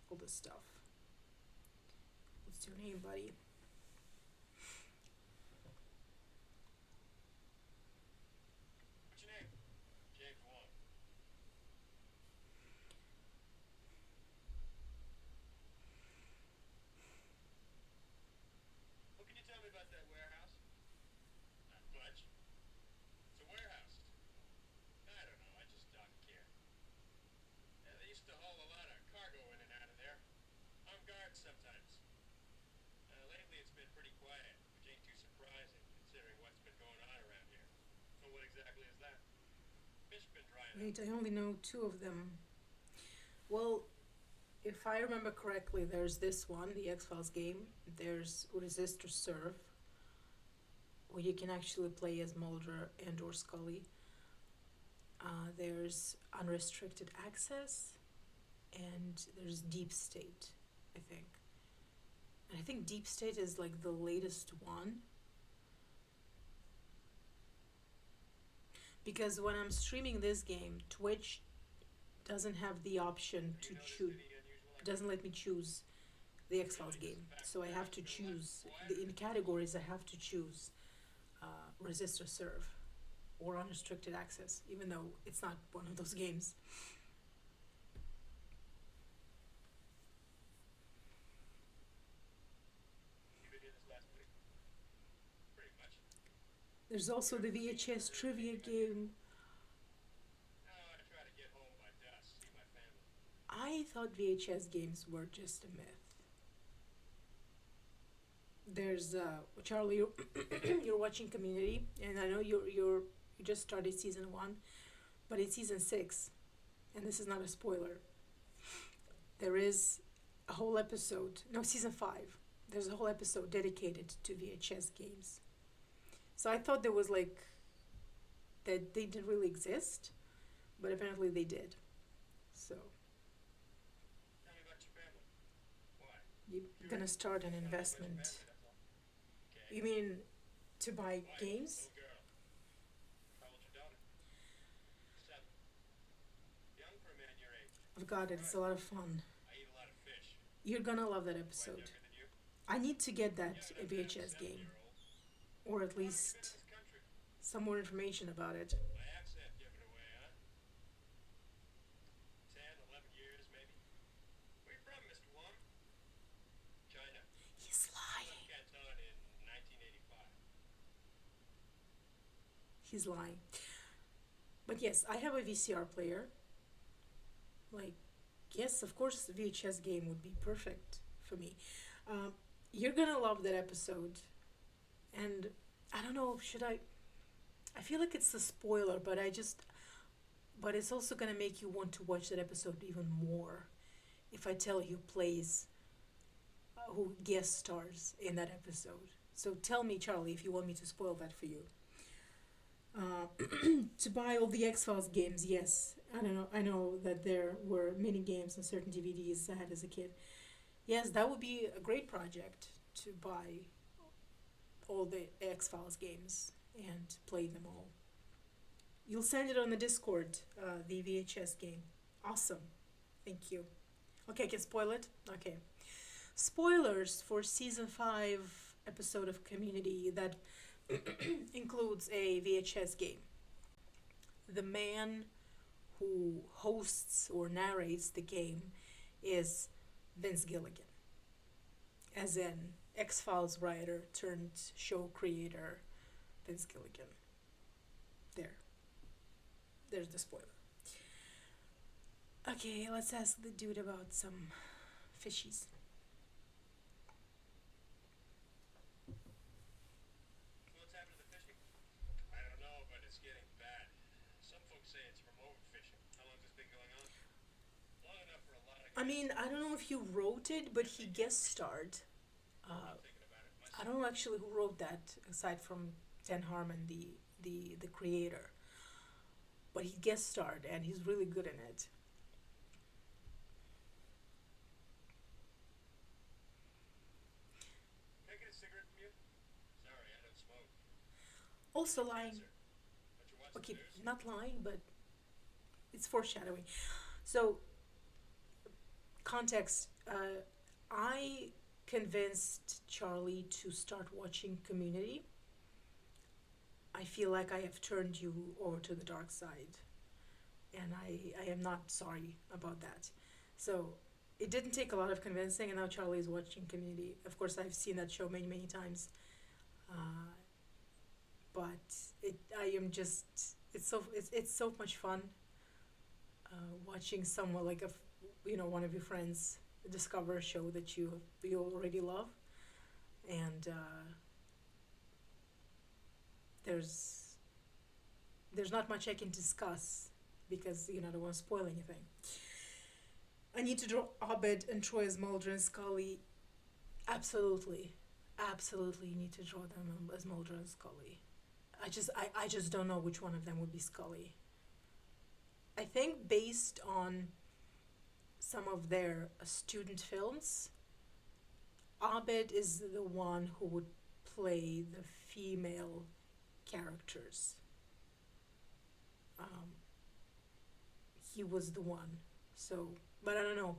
all this stuff. What's your name, buddy? What's your name? James Wong. What can you tell me about that warehouse? Not much. It's a warehouse. I don't know, I just don't care. Yeah, they used to haul a lot of cargo in and out of there. I'm guard sometimes. Lately it's been pretty quiet, which ain't too surprising considering what's been going on around here. So what exactly is that? Fish been drying up. Wait, I only know two of them. Well, if I remember correctly, there's this one, the X Files game. There's Resist or Serve, where you can actually play as Mulder and or Scully. There's Unrestricted Access, and there's Deep State, I think. And I think Deep State is like the latest one. Because when I'm streaming this game, Twitch doesn't have the option to choose, doesn't let me choose the X Files game. So I have to choose, in categories, I have to choose Resist or Serve or Unrestricted Access, even though it's not one of those games. You been here this last week? Pretty much. There's also the VHS trivia game. No, I try to get home by dusk, see my family. I thought VHS games were just a myth. There's Charlie, you're watching Community, and I know you just started season 1, but it's season 6, and this is not a spoiler. There is a whole episode, no, season 5. There's a whole episode dedicated to VHS games. So I thought there was like that they didn't really exist, but apparently they did. So Tell me about your family. Why? you're gonna start an investment. That's all. Okay. You mean to buy Wife, games? little girl. How old's your daughter? 7. Young for a man your age. I've got it. It's a lot of fun. I eat a lot of fish. You're gonna love that Wife episode. younger than you? I need to get that Yeah, I've got a VHS game, 7-year-old. or at How long have you been in least this country? some more information about it. My accent give it away, huh? 10, 11 years, maybe. Where you from, Mr. Wong? China. He's Left lying. Canton in 1985. He's lying. But yes, I have a VCR player. Like, yes, of course, the VHS game would be perfect for me. You're gonna love that episode. And I don't know, should I feel like it's a spoiler, but but it's also gonna make you want to watch that episode even more if I tell you who guest stars in that episode. So tell me, Charlie, if you want me to spoil that for you. To buy all the X Files games, yes, I don't know. I know that there were mini games and certain DVDs I had as a kid. Yes, that would be a great project to buy all the X Files games and play them all. You'll send it on the Discord, the VHS game. Awesome. Thank you. Okay, I can spoil it? Okay. Spoilers for season 5 episode of Community that includes a VHS game. The man who hosts or narrates the game is Vince Gilligan, as in X Files writer turned show creator Vince Gilligan. There. There's the spoiler. Okay, let's ask the dude about some fishies. So what's happened to the fishing? I don't know, but it's getting bad. Some folks say it's from overfishing. How long has this been going on? Long enough for a lot of I guys. mean, I don't know if he wrote it, but he guest starred. I'm thinking about it I myself. don't know actually who wrote that aside from Dan Harmon, the creator. But he guest starred and he's really good in it. Can I get a cigarette from you? Sorry, I don't smoke. Also Yes, lying. sir. Don't you watch the Okay, news? not lying, but it's foreshadowing. So context. I convinced Charlie to start watching Community. I feel like I have turned you over to the dark side, and I am not sorry about that. So it didn't take a lot of convincing, and now Charlie is watching Community. Of course, I've seen that show many, many times, uh, but I am just it's so much fun watching someone like one of your friends discover a show that you already love, and there's there's not much I can discuss because I don't want to spoil anything. I need to draw Abed and Troy as Mulder and Scully. Absolutely, absolutely need to draw them as Mulder and Scully. I just don't know which one of them would be Scully. I think based on some of their student films, Abed is the one who would play the female characters. Um, he was the one. So, but I don't know.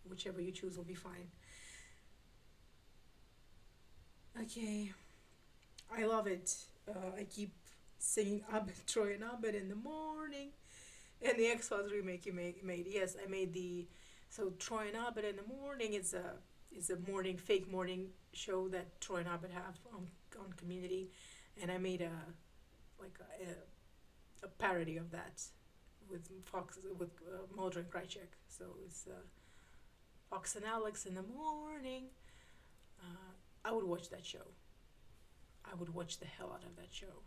Whichever you choose will be fine. Okay, I love it. I keep singing Abed, Troy, and Abed in the morning. And the X Files remake you made. Yes, I made the. So Troy and Abed in the morning is a morning fake morning show that Troy and Abed have on Community, and I made a parody of that with Fox with Mulder and Krychek. So it's Fox and Alex in the morning. I would watch that show. I would watch the hell out of that show.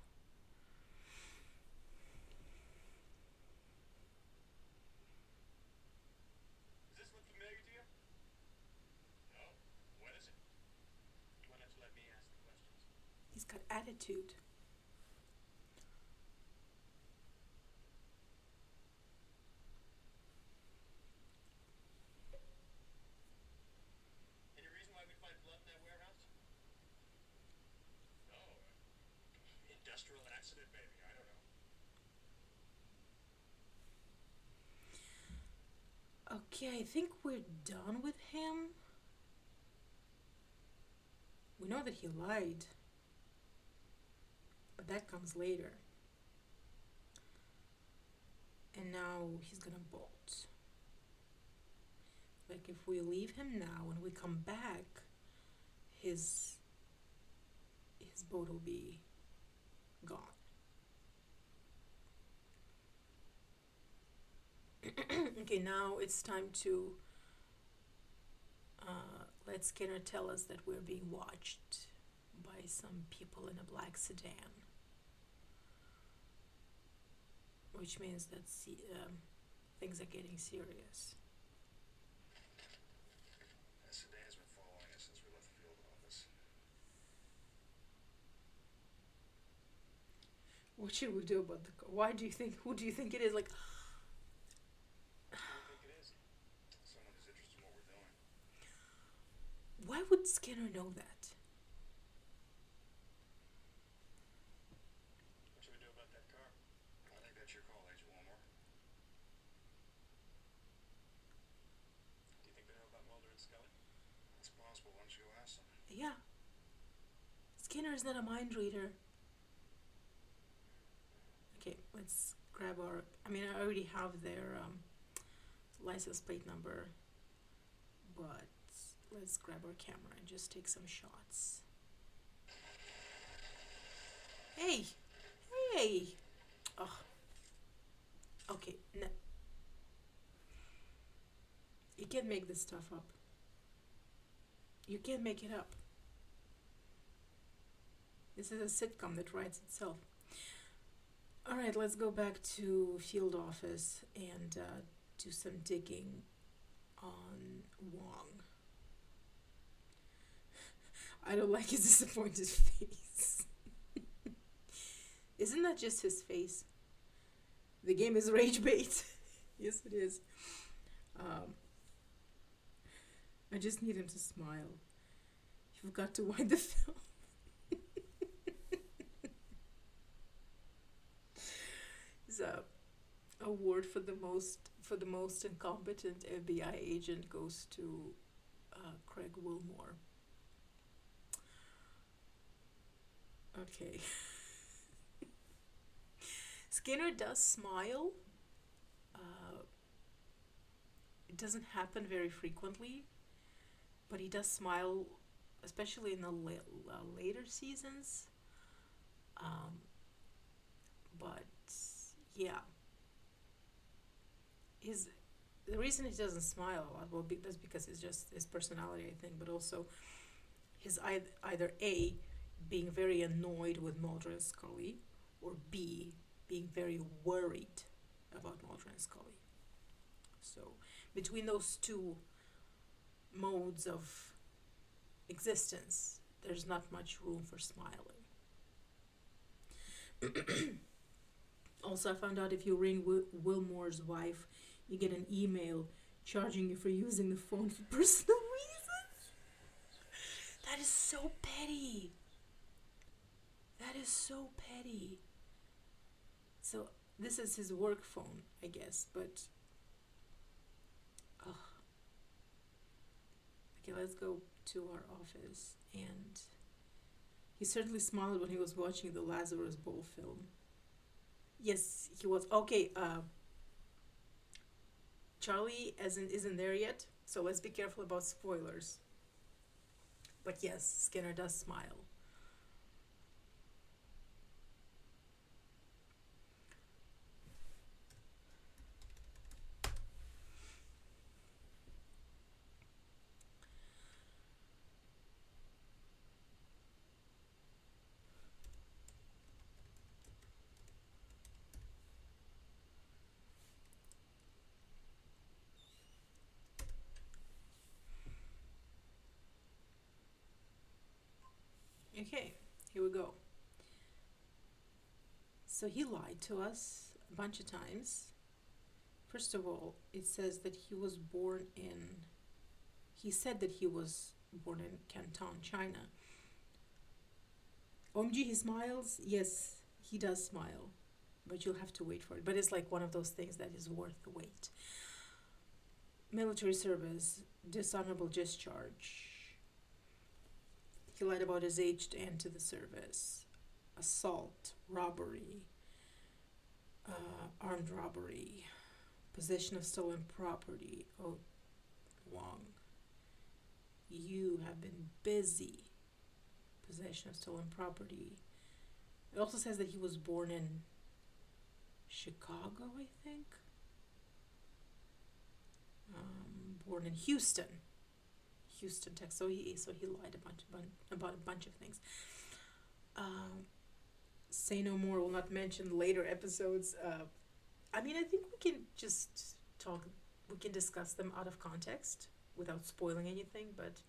Does this look familiar to you? No. What is it? Why don't you let me ask the questions? He's got attitude. Any reason why we find blood in that warehouse? No. Industrial accident, maybe. I don't know. Okay, I think we're done with him. We know that he lied, but that comes later. And now he's gonna bolt. Like if we leave him now and we come back, his boat will be gone. Okay, now it's time to let Skinner tell us that we're being watched by some people in a black sedan, which means that things are getting serious. That sedan's been following us since we left the field office. What should we do about the car? Why do you think? Who do you think it is? Like, Who do you think it is? Someone who's interested in what we're doing. why would Skinner know that? What should we do about that car? I think that's your call, Agent Willmore. Do you think they know about Mulder and Scully? It's possible. Why don't you go ask them? Yeah, Skinner is not a mind reader. Okay, let's grab our. I mean, I already have their license plate number, but let's grab our camera and just take some shots. Hey, hey. Oh, okay. No, you can't make this stuff up. You can't make it up. This is a sitcom that writes itself. All right, let's go back to field office and do some digging on Wong. I don't like his disappointed face. Isn't that just his face? The game is rage bait. Yes, it is. I just need him to smile. You've got to wind the film. The award for the most incompetent FBI agent goes to Craig Willmore. Okay. Skinner does smile. It doesn't happen very frequently, but he does smile, especially in the later seasons. But yeah, the reason he doesn't smile a lot, well, that's because it's just his personality, I think, but also his either A, being very annoyed with Mulder and Scully, or B, being very worried about Mulder and Scully. So between those two modes of existence, there's not much room for smiling. Also, I found out if you ring Willmore's wife, you get an email charging you for using the phone for personal reasons. That is so petty. That is so petty. So this is his work phone, I guess, but okay, let's go to our office. And he certainly smiled when he was watching the Lazarus Bowl film. Yes, he was. Okay, Charlie isn't there yet, so let's be careful about spoilers. But yes, Skinner does smile. Okay, here we go. So he lied to us a bunch of times. First of all, it says that he was born in. He said that he was born in Canton, China. OMG, he smiles? Yes, he does smile. But you'll have to wait for it. But it's like one of those things that is worth the wait. Military service, dishonorable discharge. He lied about his age to enter the service. Assault, robbery, armed robbery, possession of stolen property. Oh, Wong, you have been busy. Possession of stolen property. It also says that he was born in Chicago, I think. Born in Houston, Texas. So he lied about a bunch of things. Say no more. Will not mention later episodes. I mean, I think we can just talk. We can discuss them out of context without spoiling anything. But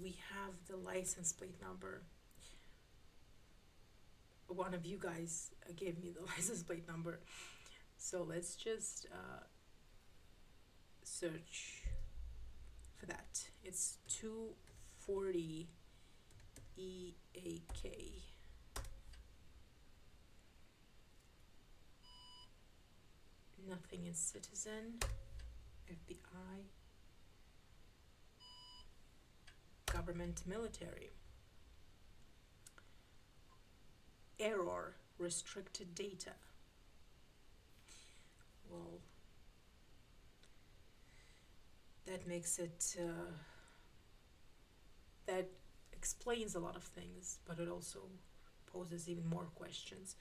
we have the license plate number. one of you guys gave me the license plate number. So let's just search for that. It's 240 EAK. Nothing in Citizen, FBI, Government, Military. Error, restricted data. Well, that makes it, that explains a lot of things, but it also poses even more questions.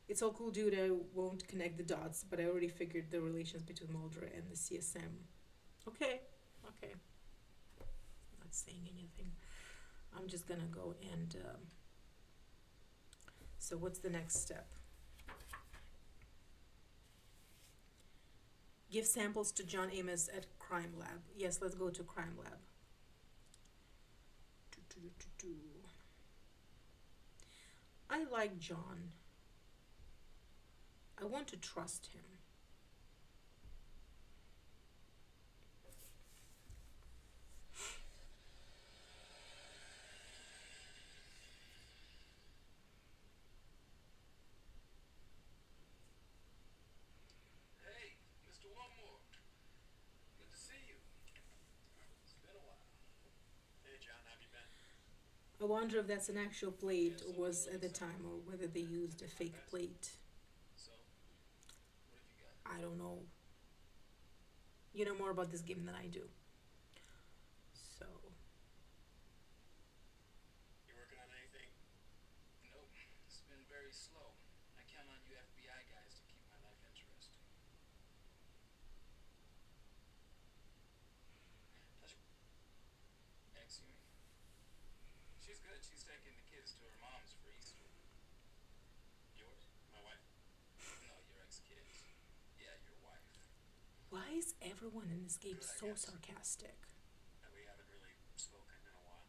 It's all cool, dude. I won't connect the dots, but I already figured the relations between Mulder and the CSM. Okay, okay. Not saying anything. I'm just gonna go and. So, what's the next step? Give samples to John Amos at Crime Lab. Yes, let's go to Crime Lab. I like John. I want to trust him. Hey, Mr. Willmore. Good to see you. It's been a while. Hey, John, how have you been? I wonder if that's an actual plate Yeah, or was something at the really time, or whether they used a fake plate. So, what have you got? I don't know. You know more about this game than I do. So, You working on anything? Nope. It's been very slow. I count on you FBI guys to keep my life interesting. How's your ex, you mean? She's good. She's taking the kids to her mom's for Easter. Yours? My wife? No, your ex-kids. Yeah, your wife. why is everyone in this game Good, I so guess. sarcastic? And we haven't really spoken in a while.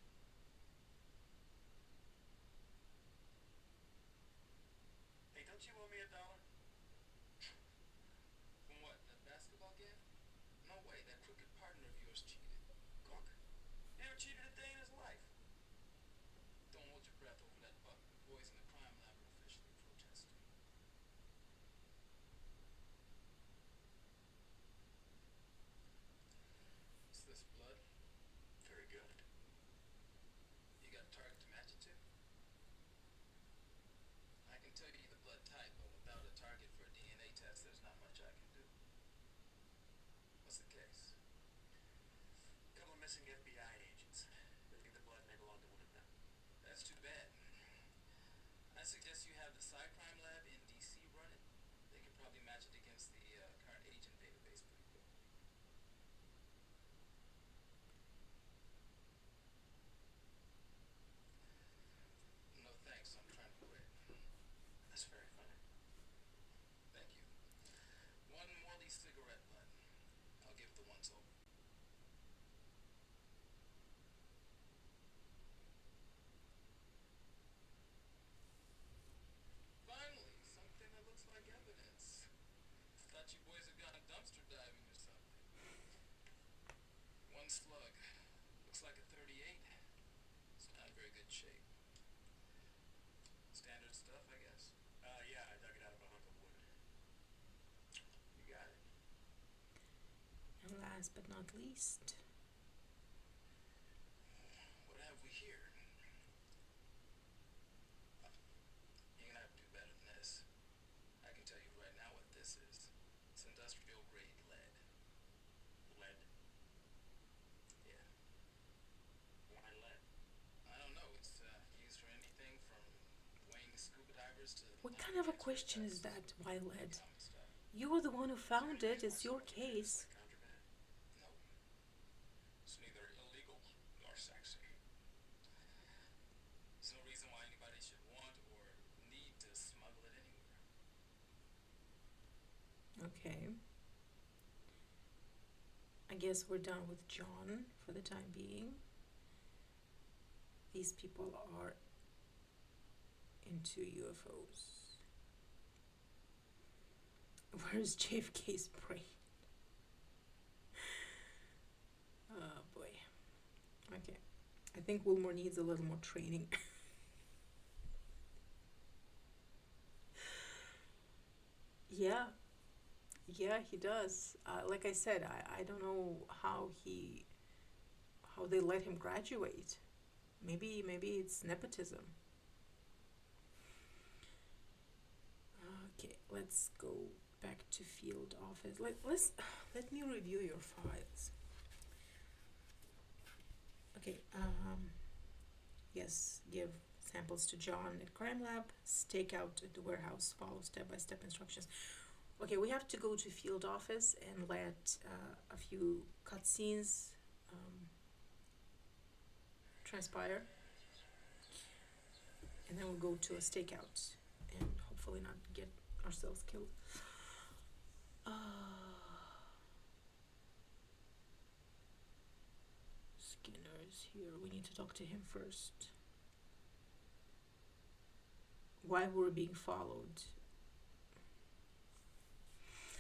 Hey, don't you owe me $1? From what? That basketball game? No way. That crooked partner of yours cheated. Gawk. He never cheated a day in his life. Don't hold your breath over that buck. The boys in the crime lab are officially protesting. What's this, blood? Very good. You got a target to match it to? I can tell you the blood type, but without a target for a DNA test, there's not much I can do. What's the case? A couple of missing FBI agents. They think the blood may belong to one of them. That's too bad. I suggest you have the Cycrime Lab in DC run it. They could probably match it against the current agent database pretty quickly. No thanks, I'm trying to quit. That's very funny. Thank you. One Morley cigarette butt. I'll give it the once over. Finally, something that looks like evidence. Thought you boys had gone dumpster diving or something. One slug. Looks like a 38. It's not in very good shape. Standard stuff, I guess. Yeah, I dug it out of a hunk of wood. You got it. And last but not least, What have we here? You're gonna have to do better than this. I can tell you right now what this is. It's industrial grade lead. Lead? Yeah. Why lead? I don't know. It's used for anything from weighing scuba divers to what lung kind of a cancer question is tests. that, Violet? Common stuff. You were the one who found it, it's your Myself on case. like contraband? Nope. It's neither illegal nor sexy. There's no reason why anybody should want or need to smuggle it anywhere. Okay. I guess we're done with John for the time being. These people are into UFOs. Where's JFK's brain? Oh boy. Okay. I think Willmore needs a little more training. Yeah, yeah, he does. Like I said, I don't know how they let him graduate. Maybe it's nepotism. Okay, let's go back to field office. Let me review your files. Okay. Yes, give samples to John at crime lab. Stake out at the warehouse. Follow step-by-step instructions. Okay, we have to go to field office and let a few cutscenes transpire, and then we'll go to a stakeout and hopefully not get ourselves killed. Skinner is here. We need to talk to him first. Why we're being followed?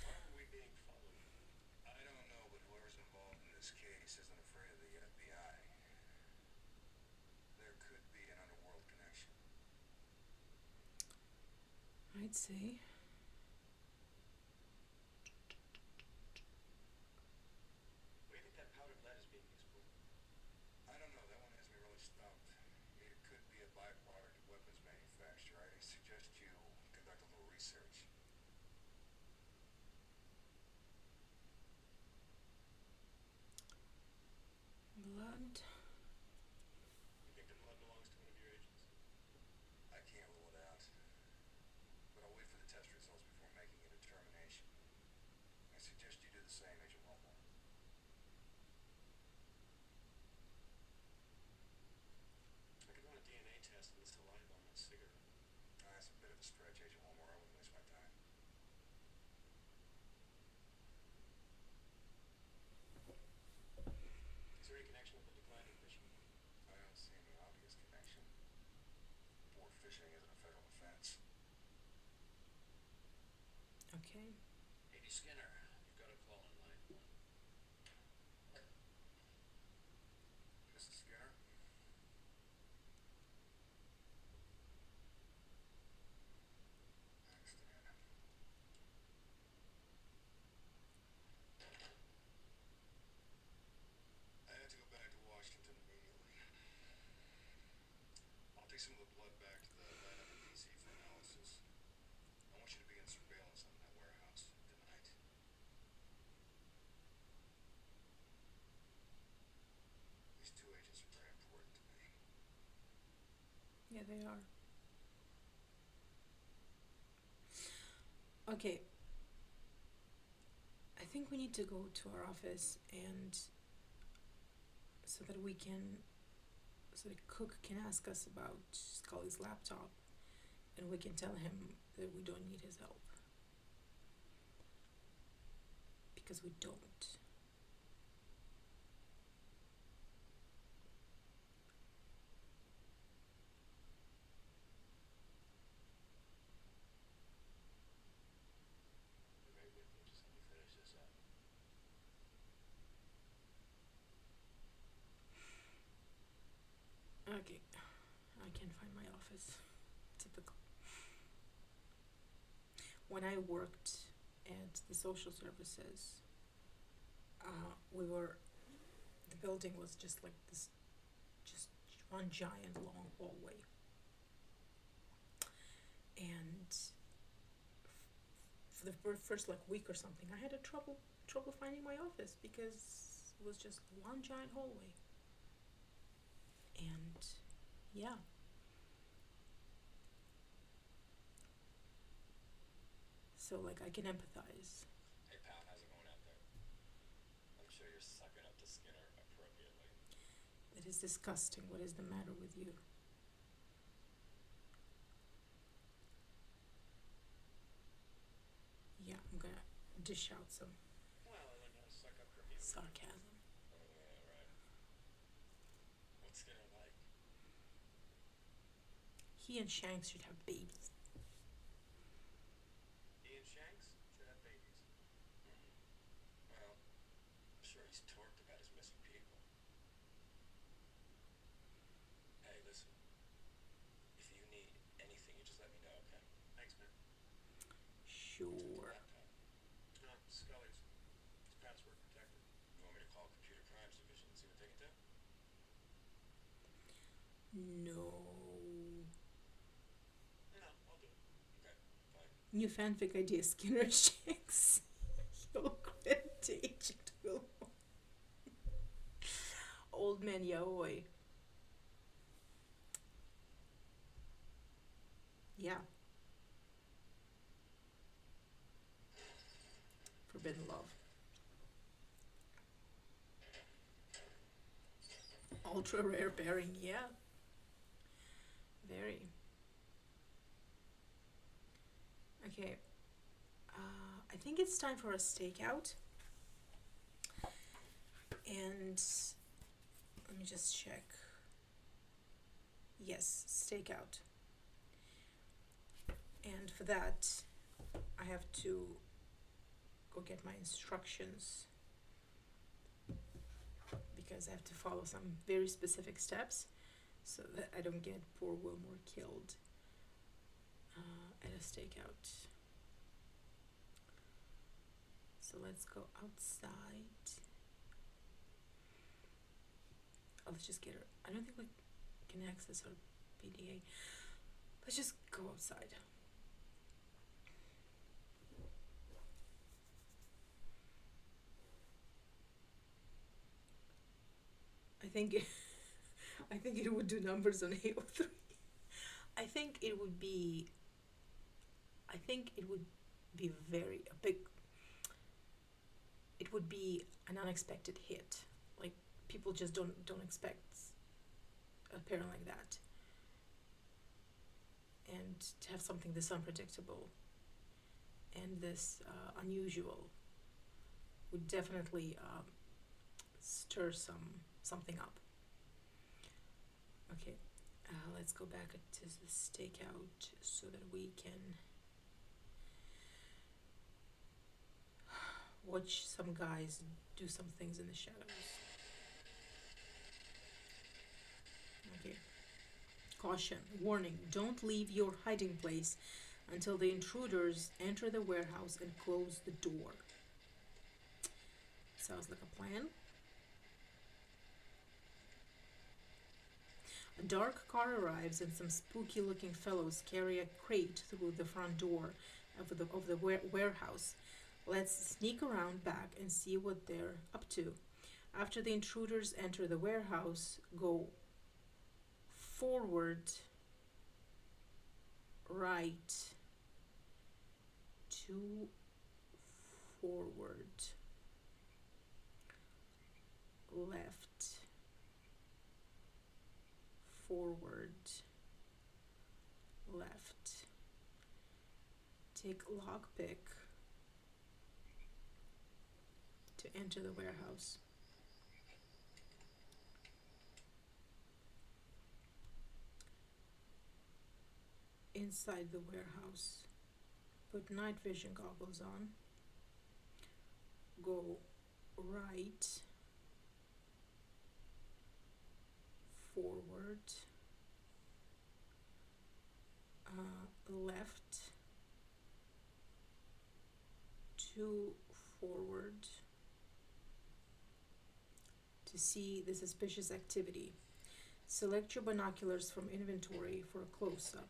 Why are we being followed? I don't know, but whoever's involved in this case isn't afraid of the FBI. There could be an underworld connection. I'd say. What do you think that powdered lead is being used for? I don't know. That one has me really stumped. It could be a byproduct of weapons manufacture. I suggest you conduct a little research. Blood. You think the blood belongs to one of your agents? I can't rule it out. But I'll wait for the test results before making a determination. I suggest you do the same, Agent Willmore. I could run a DNA test on the saliva on that cigarette. That's a bit of a stretch, Agent Willmore. I wouldn't waste my time. Is there any connection with the decline in fishing? I don't see any obvious connection. Board fishing isn't a federal offense. Okay. AD Skinner, you've got a call on line 1. This is Skinner. Thanks, Dan. I have to go back to Washington immediately. I'll take some of the blood back to the lab in DC for analysis. I want you to begin surveillance on that warehouse tonight. These 2 agents are very important to me. Yeah, they are. Okay. I think we need to go to our office and so that Cook can ask us about Scully's laptop and we can tell him that we don't need his help. Because we don't. You're right with me. Just let me finish this up. Okay. I can't find my office. Typical. When I worked at the social services, the building was just like this, just one giant long hallway. And for the first like week or something, I had a trouble finding my office because it was just one giant hallway. And yeah. So like I can empathize. Hey pal, how's it going out there? I'm sure you're sucking up to Skinner appropriately. That is disgusting. What is the matter with you? Yeah, I'm gonna dish out some Well, I learned how to suck up from you. sarcasm. Oh, yeah, right. What's Skinner like? He and Shanks should have babies. He and Shanks should have babies. Well, I'm sure he's torqued about his missing people. Hey, listen. If you need anything, you just let me know, okay? Thanks, man. What's with the Sure. laptop? No, Scully's. It's password protected. You want me to call Computer Crimes Division and see what they can do? No. No, I'll do it. Okay, fine. New fanfic idea: Skinner Shanks. You'll credit to Agent Willmore. Old Man Yaoi. Yeah. Forbidden Love. Ultra rare pairing, yeah. Very. Okay. I think it's time for a stakeout. And let me just check. Yes, stakeout. And for that, I have to go get my instructions because I have to follow some very specific steps so that I don't get poor Willmore killed at a stakeout. So let's go outside. Oh, let's just get her. I don't think we can access our PDA. Let's just go outside. I think I think it would do numbers on AO3. I think it would be very a big, it would be an unexpected hit. Like people just don't expect a pairing like that. And to have something this unpredictable and this unusual would definitely stir something up. Okay, let's go back to the stakeout so that we can watch some guys do some things in the shadows. Okay. Caution, warning, don't leave your hiding place until the intruders enter the warehouse and close the door. Sounds like a plan. A dark car arrives and some spooky looking fellows carry a crate through the front door of the warehouse. Let's sneak around back and see what they're up to. After the intruders enter the warehouse, go forward, right, to forward, left, forward, left. Take lockpick to enter the warehouse. Inside the warehouse, put night vision goggles on. Go right, forward, left, to forward to see the suspicious activity. Select your binoculars from inventory for a close-up.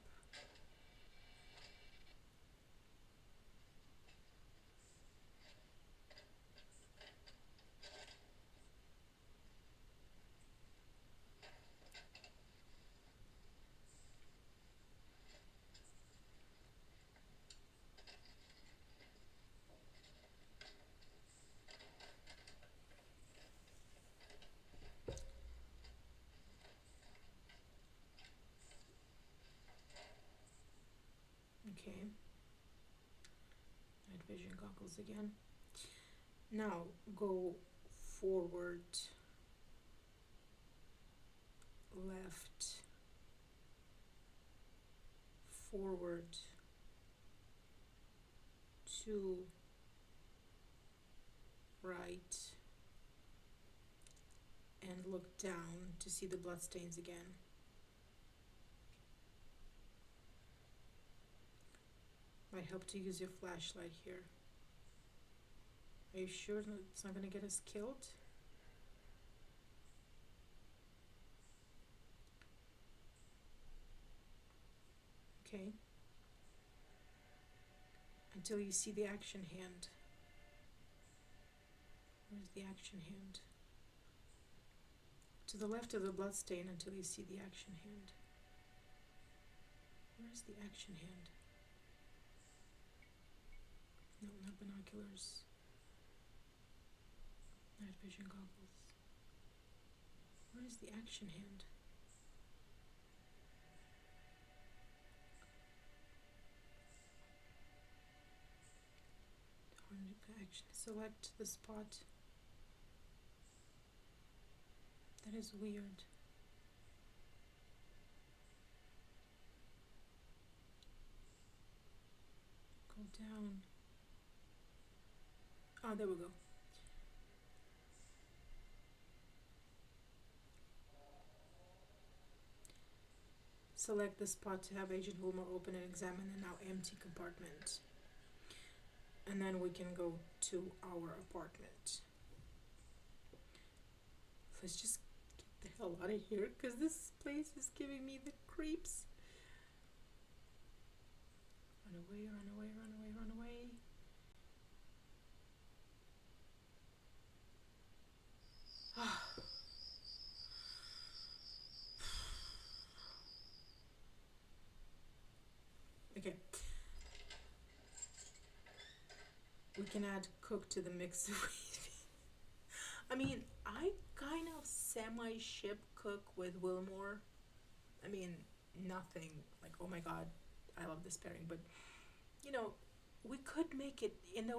Okay. Night vision goggles again. Now go forward, left, forward, 2 right, and look down to see the bloodstains again. Might help to use your flashlight here. Are you sure it's not gonna get us killed? Okay. Until you see the action hand. Where's the action hand? To the left of the bloodstain until you see the action hand. Where's the action hand? No, not binoculars. Night vision goggles. Where is the action hand? Action. Select the spot. That is weird. Go down. Oh, there we go. Select the spot to have Agent Willmore open and examine the now empty compartment. And then we can go to our apartment. Let's just get the hell out of here, because this place is giving me the creeps. Run away, run away, run away, run away. Okay. We can add cook to the mix. I mean, I kind of semi-ship cook with Willmore. I mean, nothing like, oh my god, I love this pairing, but you know, we could make it in the,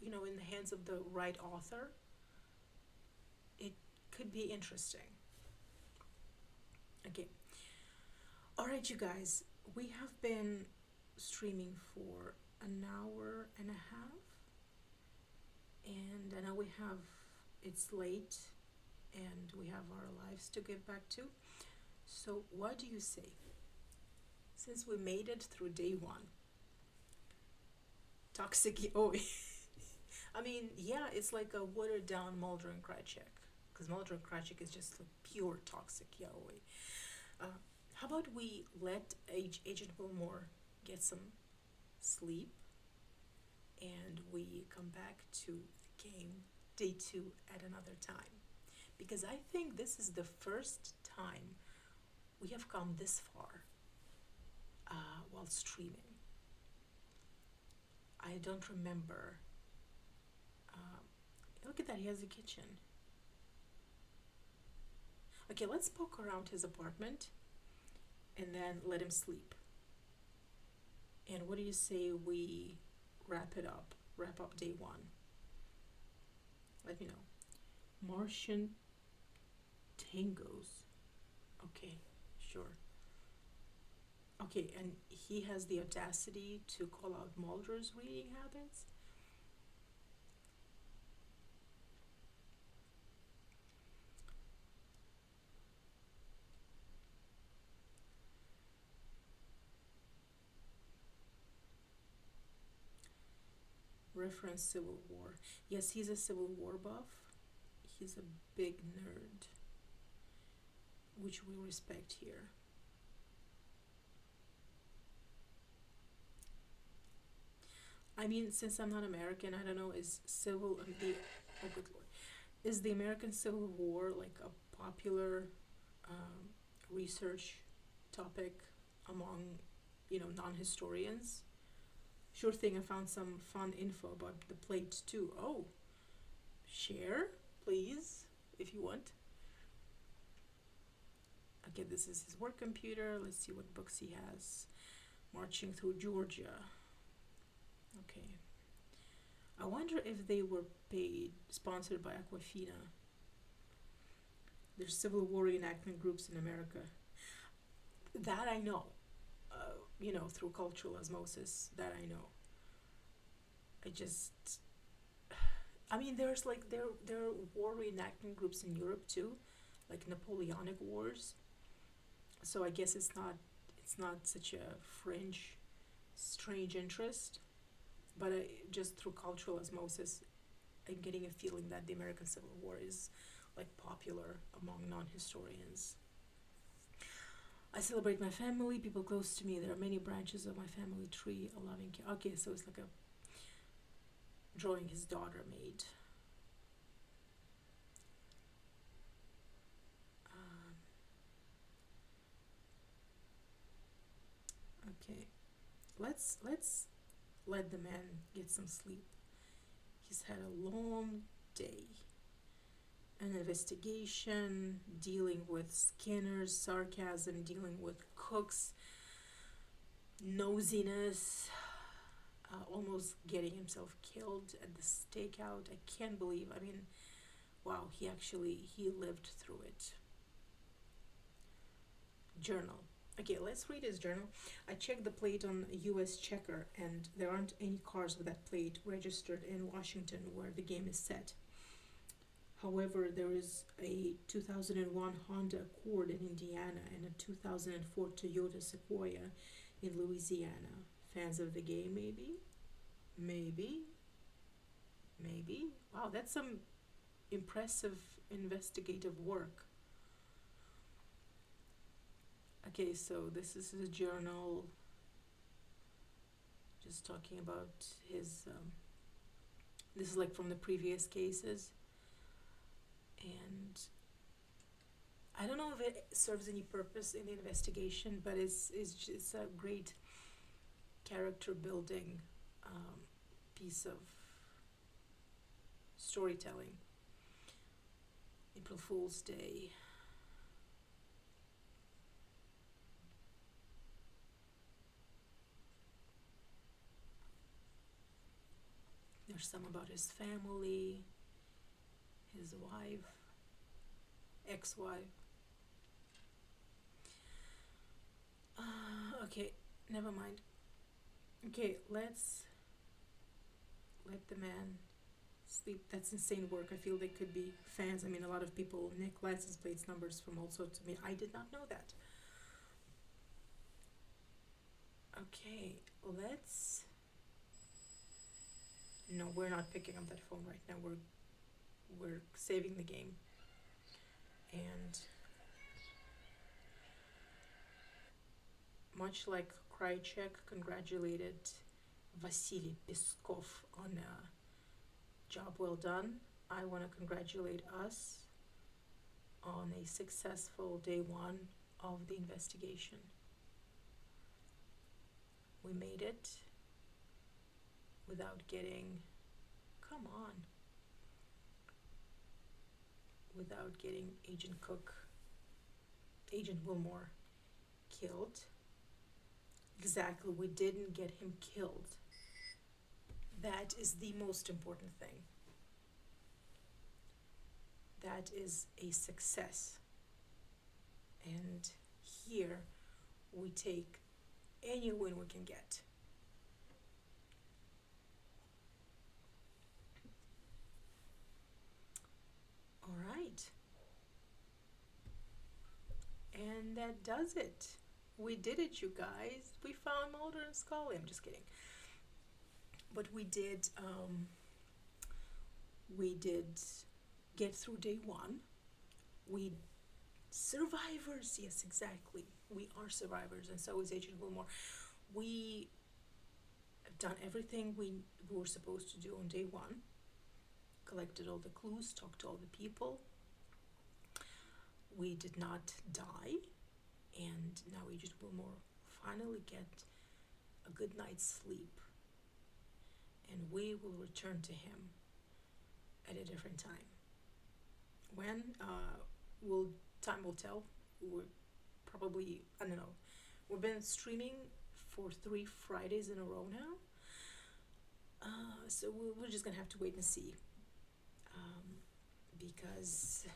in the hands of the right author. It could be interesting. Okay. All right, you guys, we have been streaming for an hour and a half, and I know it's late and we have our lives to get back to. So what do you say? Since we made it through day 1, toxic yaoi. I mean, yeah, it's like a watered down Mulder and Krychek, because Mulder and Krychek is just like pure toxic yaoi. How about we let Agent Willmore get some sleep, and we come back to the game day 2 at another time, because I think this is the first time we have come this far while streaming. I don't remember. Look at that, he has a kitchen. Okay, let's poke around his apartment and then let him sleep. And what do you say we wrap up day 1? Let me know. Martian tangos. Okay, sure. Okay, and he has the audacity to call out Mulder's reading habits? Reference Civil War. Yes, he's a Civil War buff. He's a big nerd, which we respect here. I mean, since I'm not American, I don't know, oh good lord, is the American Civil War like a popular research topic among, non-historians? Sure thing, I found some fun info about the plate too. Oh, share, please, if you want. Okay, this is his work computer. Let's see what books he has. Marching Through Georgia. Okay. I wonder if they were sponsored by Aquafina. There's Civil War reenactment groups in America. That I know. through cultural osmosis that I know. I just, I mean, there's like there are war reenactment groups in Europe too, like Napoleonic Wars. So I guess it's not such a fringe, strange interest, but just through cultural osmosis, I'm getting a feeling that the American Civil War is like popular among non-historians. I celebrate my family, people close to me. There are many branches of my family tree. A loving Okay, so it's like a drawing his daughter made. Um, okay, let's let the man get some sleep. He's had a long day. An investigation, dealing with Skinner's sarcasm, dealing with Cook's nosiness, almost getting himself killed at the stakeout. I can't believe. I mean, wow, he lived through it. Journal. Okay, let's read his journal. I checked the plate on US Checker, and there aren't any cars with that plate registered in Washington where the game is set. However, there is a 2001 Honda Accord in Indiana and a 2004 Toyota Sequoia in Louisiana. Fans of the game, maybe? Maybe? Maybe? Wow, that's some impressive investigative work. Okay, so this is his journal, just talking about his. This is like from the previous cases, and I don't know if it serves any purpose in the investigation, but it's just a great character building piece of storytelling. April Fool's Day. There's some about his family, his wife, ex-wife. Okay, never mind. Okay, let's let the man sleep. That's insane work. I feel they could be fans. I mean, a lot of people, Nick license plates numbers from all sorts of me. I did not know that. Okay, let's. No, we're not picking up that phone right now. We're saving the game. And much like Krychek congratulated Vasily Peskov on a job well done, I want to congratulate us on a successful day one of the investigation. We made it without getting, come on, without getting Agent Willmore killed. Exactly, we didn't get him killed. That is the most important thing. That is a success. And here we take any win we can get. All right. And that does it. We did it, you guys. We found Mulder and Scully. I'm just kidding. But we did get through day one. We survivors, yes, exactly. We are survivors, and so is Agent Willmore. We have done everything we were supposed to do on day one. Collected all the clues, talked to all the people. We did not die, and now Agent Willmore finally get a good night's sleep, and we will return to him at a different time. When time will tell. We're probably, I don't know. We've been streaming for 3 Fridays in a row now, so we're just gonna have to wait and see, because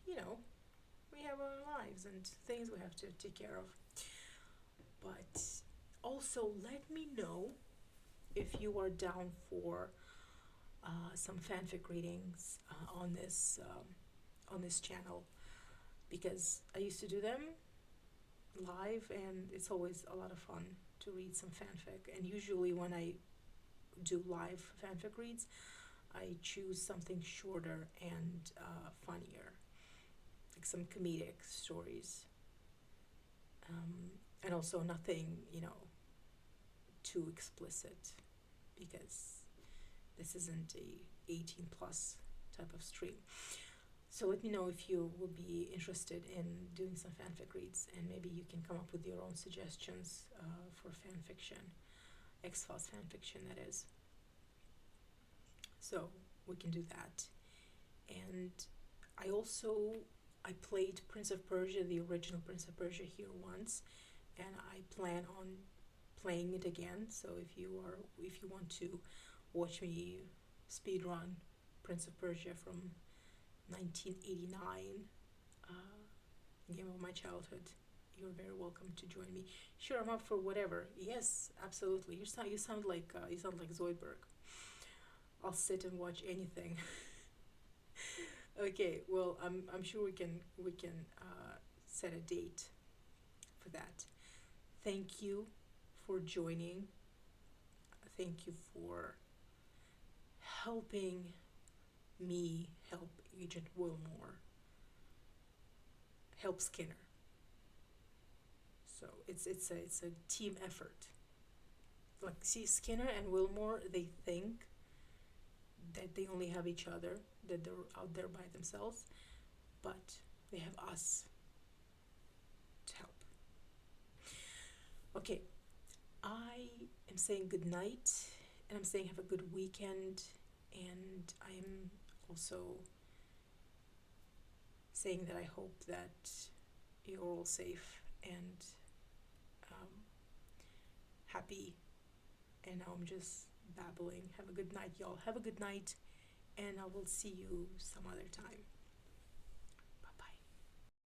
we have our lives and things we have to take care of. But Also, let me know if you are down for some fanfic readings on this channel, because I used to do them live, and it's always a lot of fun to read some fanfic. And usually, when I do live fanfic reads, I choose something shorter and funnier, like some comedic stories, and also nothing, too explicit, because this isn't a 18 plus type of stream. So let me know if you would be interested in doing some fanfic reads, and maybe you can come up with your own suggestions for fan fiction, X-Files fan fiction, that is. So we can do that. And I played Prince of Persia, the original Prince of Persia, here once, and I plan on playing it again. So if you want to watch me speedrun Prince of Persia from 1989, game of my childhood, you're very welcome to join me. Sure, I'm up for whatever. Yes, absolutely. You sound like Zoidberg. I'll sit and watch anything. Okay, well, I'm sure we can set a date for that. Thank you for joining. Thank you for helping me help Agent Willmore, help Skinner. So it's a team effort. Like, see, Skinner and Willmore, they think that they only have each other, that they're out there by themselves, but they have us to help. Okay, I am saying good night, and I'm saying have a good weekend, and I'm also saying that I hope that you're all safe and um, happy. And now I'm just babbling. Have a good night, y'all. Have a good night, and I will see you some other time.